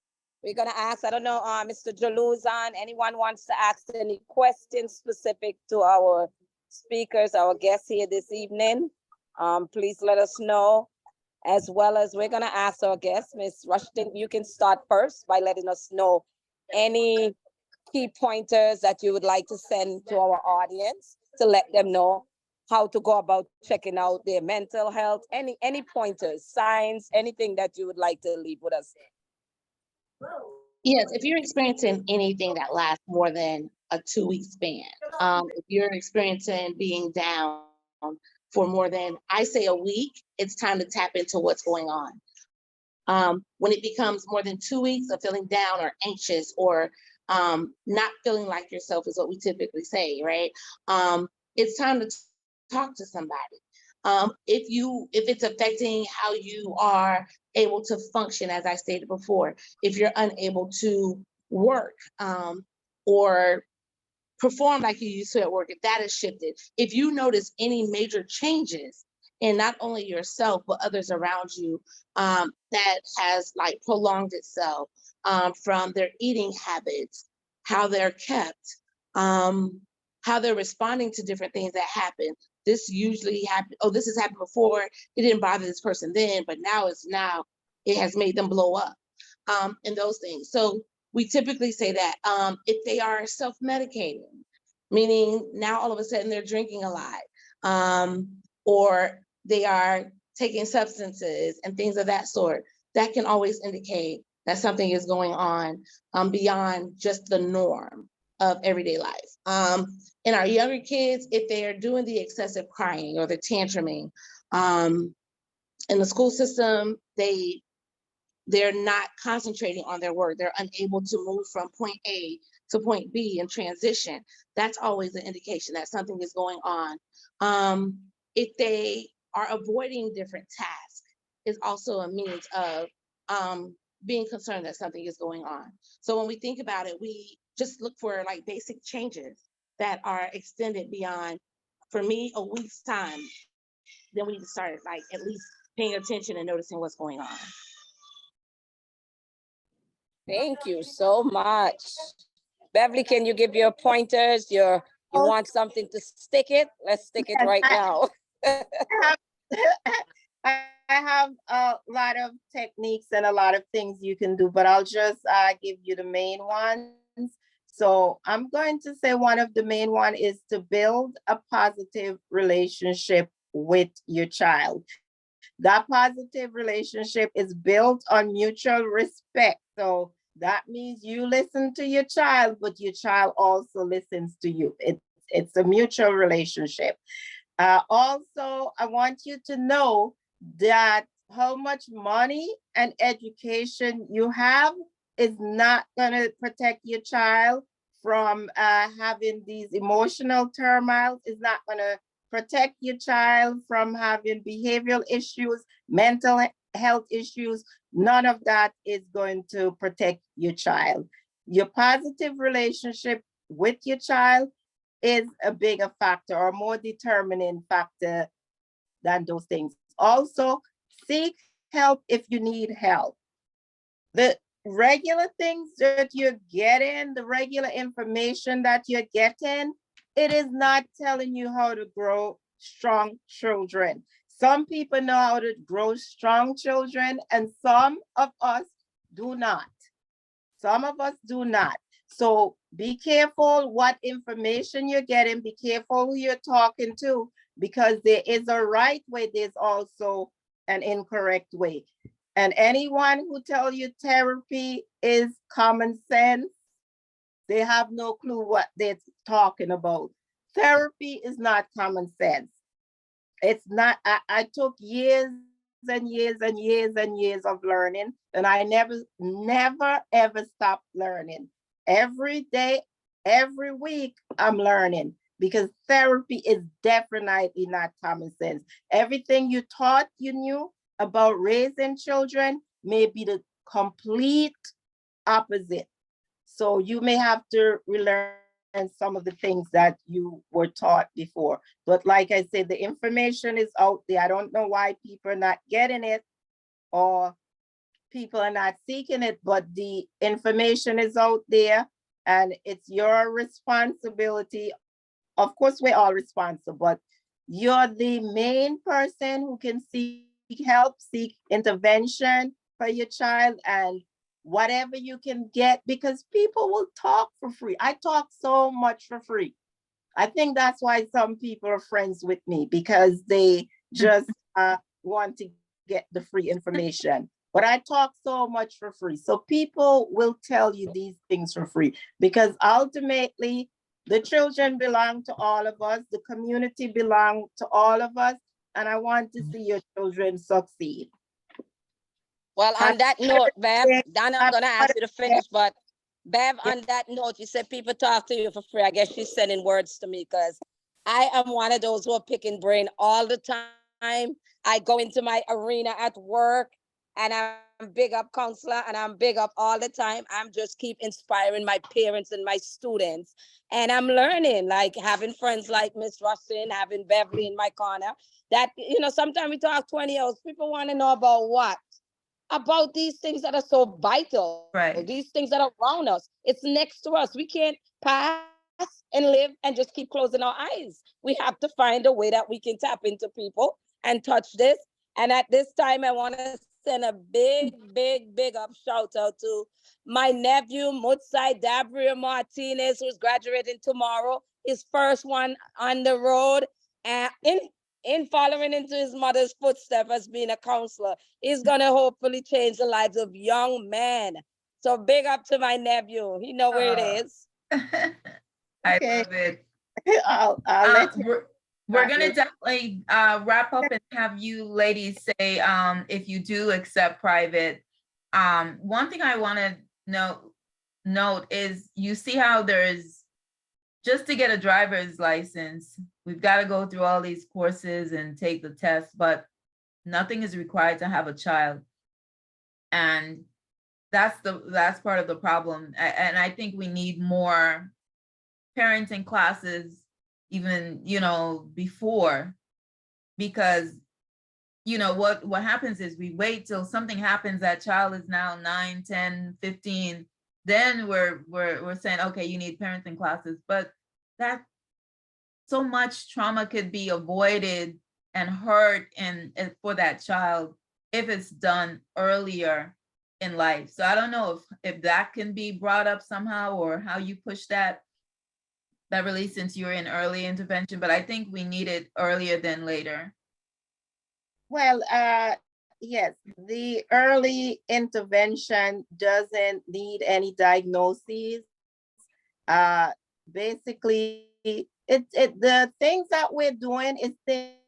we're gonna ask, I don't know, Mr. Jaluzan, anyone wants to ask any questions specific to our speakers, our guests here this evening? Please let us know. As well as we're gonna ask our guests, Ms. Rushin, you can start first by letting us know any key pointers that you would like to send to our audience to let them know how to go about checking out their mental health, any pointers, signs, anything that you would like to leave with us.
Yes, if you're experiencing anything that lasts more than a 2-week span, if you're experiencing being down for more than, I say, a week, it's time to tap into what's going on. When it becomes more than 2 weeks of feeling down or anxious or not feeling like yourself is what we typically say, right? It's time to talk to somebody. If it's affecting how you are able to function, as I stated before, if you're unable to work or perform like you used to at work, if that has shifted, if you notice any major changes in not only yourself but others around you, that has like prolonged itself from their eating habits, how they're kept, how they're responding to different things that happen. This usually happened, this has happened before, it didn't bother this person then, but now it has made them blow up, and those things. So we typically say that if they are self-medicating, meaning now all of a sudden they're drinking a lot, or they are taking substances and things of that sort, that can always indicate that something is going on beyond just the norm of everyday life. In our younger kids, if they are doing the excessive crying or the tantruming, in the school system, they're not concentrating on their work. They're unable to move from point A to point B and transition. That's always an indication that something is going on. If they are avoiding different tasks, is also a means of being concerned that something is going on. So when we think about it, we just look for like basic changes that are extended beyond, for me, a week's time. Then we need to start like at least paying attention and noticing what's going on.
Thank you so much. Beverly, can you give your pointers? You want something to stick it? Let's stick it right now.
I have a lot of techniques and a lot of things you can do, but I'll just give you the main ones. So I'm going to say one of the main one is to build a positive relationship with your child. That positive relationship is built on mutual respect. So that means you listen to your child, but your child also listens to you. It's a mutual relationship. Also, I want you to know that how much money and education you have is not going to protect your child from having these emotional turmoils. It's not going to protect your child from having behavioral issues, mental health issues, none of that is going to protect your child. Your positive relationship with your child is a bigger factor or more determining factor than those things. Also, seek help if you need help. The regular things that you're getting, the regular information that you're getting, it is not telling you how to grow strong children. Some people know how to grow strong children, and some of us do not. Some of us do not. So be careful what information you're getting. Be careful who you're talking to, because there is a right way. There's also an incorrect way. And anyone who tells you therapy is common sense, they have no clue what they're talking about. Therapy is not common sense. It's not. I took years and years and years and years of learning, and I never, ever stopped learning. Every day, every week, I'm learning, because therapy is definitely not common sense. Everything you thought you knew about raising children may be the complete opposite. So you may have to relearn some of the things that you were taught before. But like I said, the information is out there. I don't know why people are not getting it, or people are not seeking it, but the information is out there, and it's your responsibility. Of course, we're all responsible, but you're the main person who can seek help, seek intervention for your child, and whatever you can get, because people will talk for free. I talk so much for free. I think that's why some people are friends with me, because they just want to get the free information. But I talk so much for free. So people will tell you these things for free, because ultimately the children belong to all of us. The community belongs to all of us. And I want to see your children succeed.
Well, on that note, Bev, Donna, I'm gonna ask you to finish, but Bev, on that note, you said people talk to you for free. I guess she's sending words to me, because I am one of those who are picking brain all the time. I go into my arena at work, and I'm big up counselor, and I'm big up all the time. I'm just keep inspiring my parents and my students. And I'm learning, like having friends like Miss Rushin, having Beverly in my corner, that, sometimes we talk 20 hours. People want to know about what? About these things that are so vital,
Right.
these things that are around us. It's next to us. We can't pass and live and just keep closing our eyes. We have to find a way that we can tap into people and touch this. And at this time, I want to send a big, big, big up shout out to my nephew, Mutsai Dabrio Martinez, who's graduating tomorrow, his first one on the road. And in following into his mother's footsteps as being a counselor, he's going to hopefully change the lives of young men. So big up to my nephew. He know where it is.
I love it.
I'll let you.
We're gonna definitely wrap up and have you ladies say if you do accept private. One thing I want to note is, you see how there's, just to get a driver's license, we've got to go through all these courses and take the test, but nothing is required to have a child. And that's part of the problem. And I think we need more parenting classes, even, before, because, what happens is we wait till something happens, that child is now 9, 10, 15, then we're saying, okay, you need parenting classes. But that, so much trauma could be avoided and hurt and for that child if it's done earlier in life. So I don't know if that can be brought up somehow, or how you push that, Beverly, since you're in early intervention, but I think we need it earlier than later.
Well, yes, the early intervention doesn't need any diagnoses. Basically, the things that we're doing is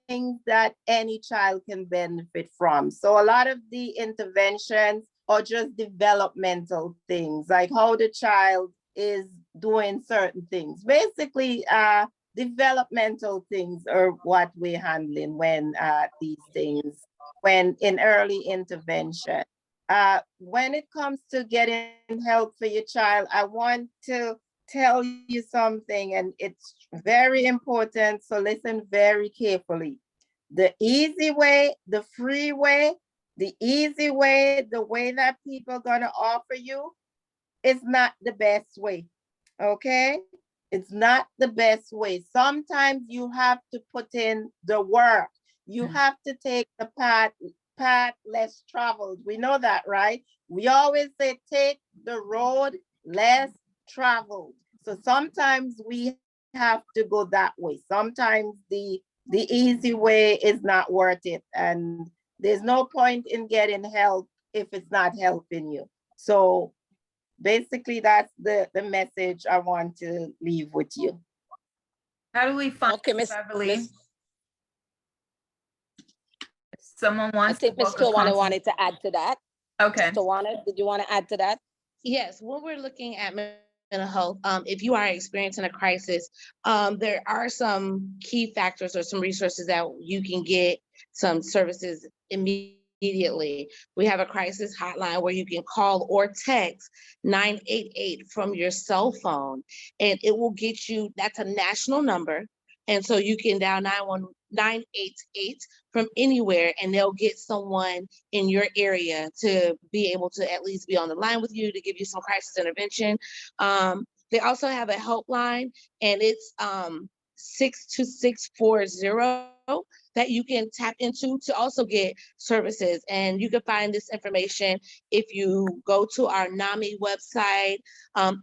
things that any child can benefit from. So a lot of the interventions are just developmental things, like how the child is doing certain things. Basically, developmental things are what we're handling when these things when in early intervention. When it comes to getting help for your child, I want to tell you something, and it's very important, so listen very carefully. The easy way, the free way, the easy way, the way that people are gonna offer you is not the best way, okay? It's not the best way. Sometimes you have to put in the work. You have to take the path less traveled. We know that, right? We always say take the road less traveled. So sometimes we have to go that way. Sometimes the easy way is not worth it. And there's no point in getting help if it's not helping you. So basically, that's the message I want to leave with you.
How do we find
Okay, Miss
Beverly? Someone
I
wants to
think Miss
book a
Tajuana
consult.
wanted to add to that.
Okay.
Miss Tajuana, did you want to add to that?
Yes, when we're looking at mental health, if you are experiencing a crisis, there are some key factors or some resources that you can get some services immediately. We have a crisis hotline where you can call or text 988 from your cell phone, and it will get you, that's a national number. And so you can dial 988 from anywhere, and they'll get someone in your area to be able to at least be on the line with you to give you some crisis intervention. They also have a helpline, and it's 62640 that you can tap into to also get services. And you can find this information if you go to our NAMI website.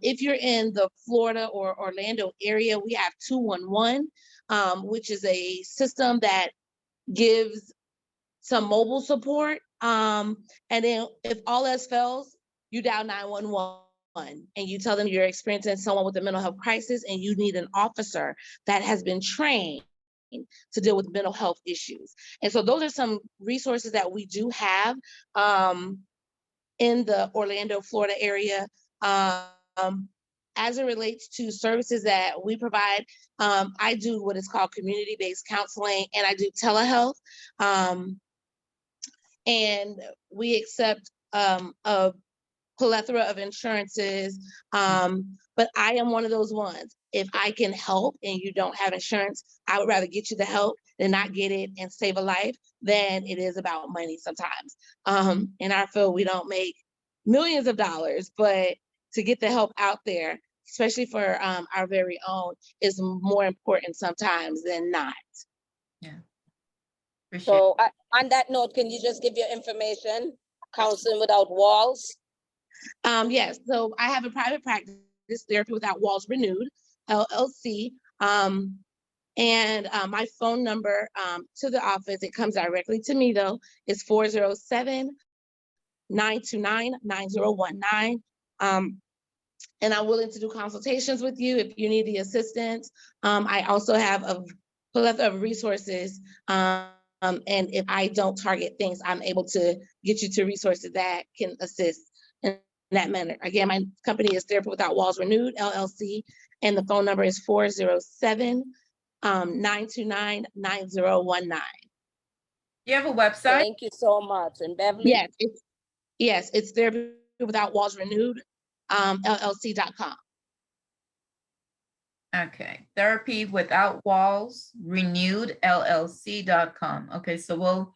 If you're in the Florida or Orlando area, we have 211, which is a system that gives some mobile support. And then if all else fails, you dial 911 and you tell them you're experiencing someone with a mental health crisis and you need an officer that has been trained to deal with mental health issues. And so those are some resources that we do have in the Orlando, Florida area. As it relates to services that we provide, I do what is called community-based counseling, and I do telehealth. And we accept a plethora of insurances, but I am one of those ones. If I can help and you don't have insurance, I would rather get you the help than not get it and save a life than it is about money sometimes. In our field, we don't make millions of dollars, but to get the help out there, especially for our very own, is more important sometimes than not.
Yeah. Appreciate
So on that note, can you just give your information? Counseling Without Walls.
Yes, so I have a private practice, Therapy Without Walls Renewed, LLC. And my phone number to the office, it comes directly to me though, is 407-929-9019. And I'm willing to do consultations with you if you need the assistance. I also have a plethora of resources. And if I don't target things, I'm able to get you to resources that can assist in that manner. Again, my company is Therapy Without Walls Renewed, LLC, and the phone number is 407-929-9019.
You have a website?
Thank you so much. And Beverly?
Yes, it's Therapy Without Walls Renewed, LLC.com.
Okay, Therapy Without Walls Renewed LLC.com. Okay, so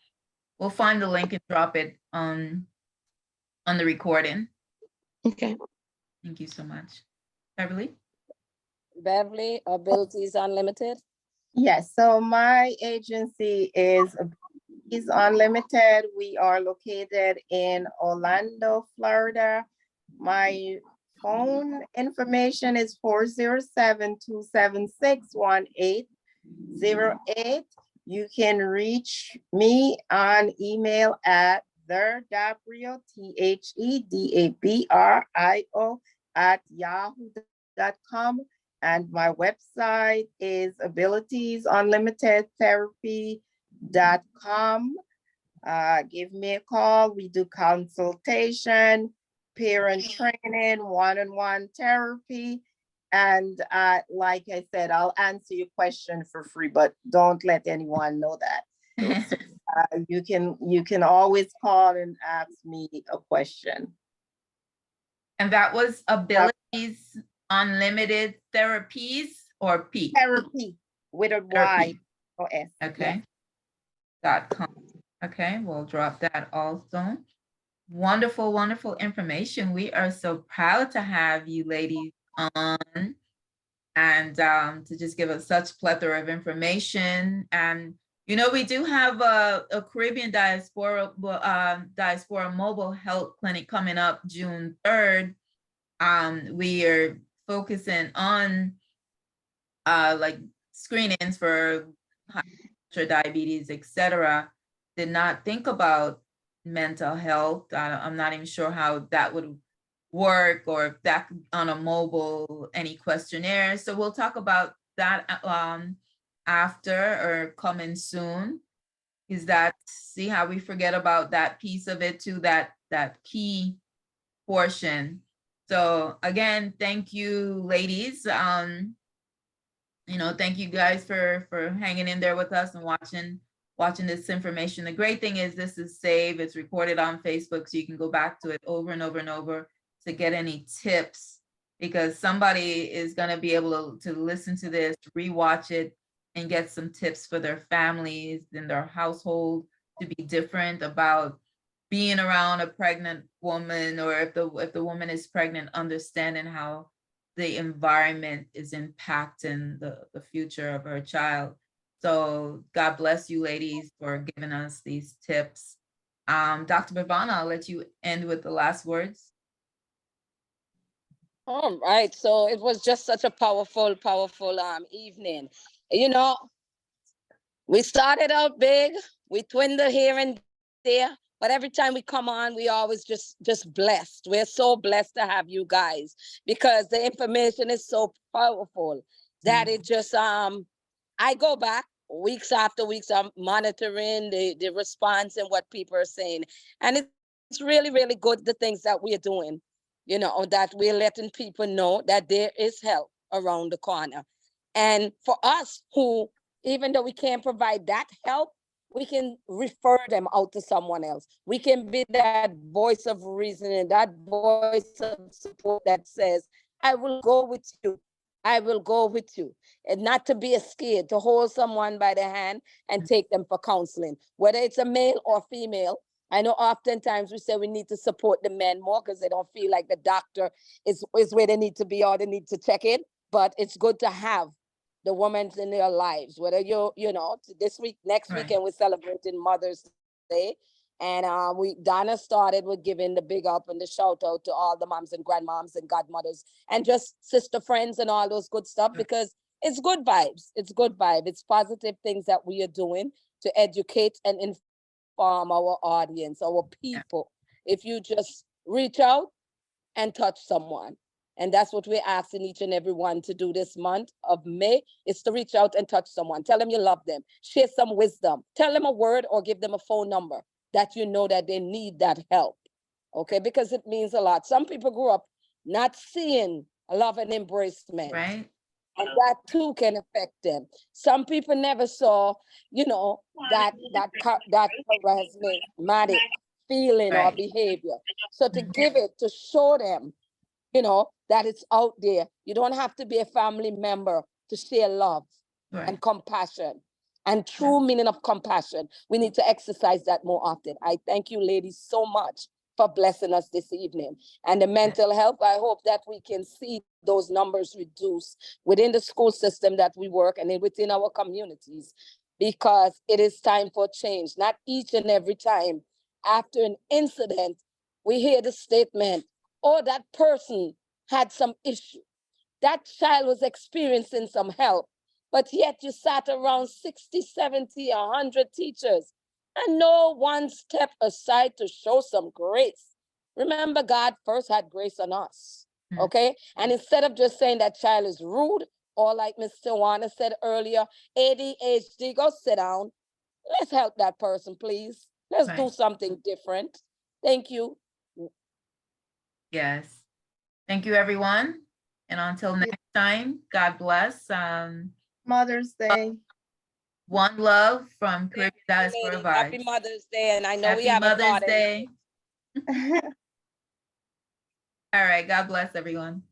we'll find the link and drop it on the recording.
Okay.
Thank you so much. Beverly?
Beverly, Abilities Unlimited.
Yes, so my agency is Unlimited. We are located in Orlando, Florida. My phone information is 407-276-1808. You can reach me on email at Dabrio, THEDABRIO @yahoo.com. And my website is abilitiesunlimitedtherapy.com. Give me a call. We do consultation, parent training, one-on-one therapy. And like I said, I'll answer your question for free, but don't let anyone know that. So You can always call and ask me a question.
And that was Abilities Unlimited Therapies or P?
Therapy with a Y
Therapy.
or S.
Okay. .com. Okay, we'll drop that also. Wonderful, wonderful information. We are so proud to have you ladies on and to just give us such plethora of information. And you know, we do have a Caribbean Diaspora Diaspora Mobile Health Clinic coming up June 3rd. We are focusing on like screenings for high pressure, diabetes, etc. Did not think about mental health. I'm not even sure how that would work or if that on a mobile, any questionnaire. So we'll talk about that after or coming soon. Is that, see how we forget about that piece of it too, that key portion. So again, thank you, ladies. You know, thank you guys for hanging in there with us and watching this information. The great thing is this is saved, it's recorded on Facebook, so you can go back to it over and over and over to get any tips, because somebody is going to be able to listen to this, rewatch it, and get some tips for their families and their household to be different about being around a pregnant woman, or if the woman is pregnant, understanding how the environment is impacting the future of her child. So God bless you ladies for giving us these tips. Dr. Bhavana, I'll let you end with the last words.
All right. So it was just such a powerful, powerful evening. You know, we started out big, we dwindled here and there, but every time we come on, we always just blessed. We're so blessed to have you guys because the information is so powerful that it just I go back weeks after weeks, I'm monitoring the response and what people are saying. And it's really, really good, the things that we're doing, you know, that we're letting people know that there is help around the corner. And for us who, even though we can't provide that help, we can refer them out to someone else. We can be that voice of reason and that voice of support that says, I will go with you. I will go with you. And not to be scared, to hold someone by the hand and take them for counseling, whether it's a male or female. I know oftentimes we say we need to support the men more because they don't feel like the doctor is where they need to be or they need to check in. But it's good to have the women in their lives, whether you know, this week, next weekend, we're celebrating Mother's Day. And Donna started with giving the big up and the shout out to all the moms and grandmoms and godmothers and just sister friends and all those good stuff, because it's good vibes. It's good vibe. It's positive things that we are doing to educate and inform our audience, our people. If you just reach out and touch someone. And that's what we're asking each and every one to do this month of May, is to reach out and touch someone. Tell them you love them. Share some wisdom. Tell them a word or give them a phone number that you know that they need that help. Okay, because it means a lot. Some people grew up not seeing love and embracement.
Right.
And that too can affect them. Some people never saw, you know, that charismatic feeling or behavior. So to give it, to show them, you know, that it's out there. You don't have to be a family member to share love and compassion and true meaning of compassion. We need to exercise that more often. I thank you ladies so much for blessing us this evening. And the mental health, I hope that we can see those numbers reduce within the school system that we work and within our communities, because it is time for change. Not each and every time after an incident, we hear the statement, oh, that person had some issue. That child was experiencing some help, but yet you sat around 60, 70, 100 teachers and no one stepped aside to show some grace. Remember, God first had grace on us, okay? And instead of just saying that child is rude, or like Ms. Tajuana said earlier, ADHD, go sit down. Let's help that person, please. Let's do something different. Thank you.
Yes. Thank you, everyone. And until next time, God bless.
Mother's Day.
One love from Caribbean Diaspora
Lady, Happy
Vibes.
Mother's Day, and I know we
Happy
have a
Mother's
thought in
Day. All right, God bless everyone.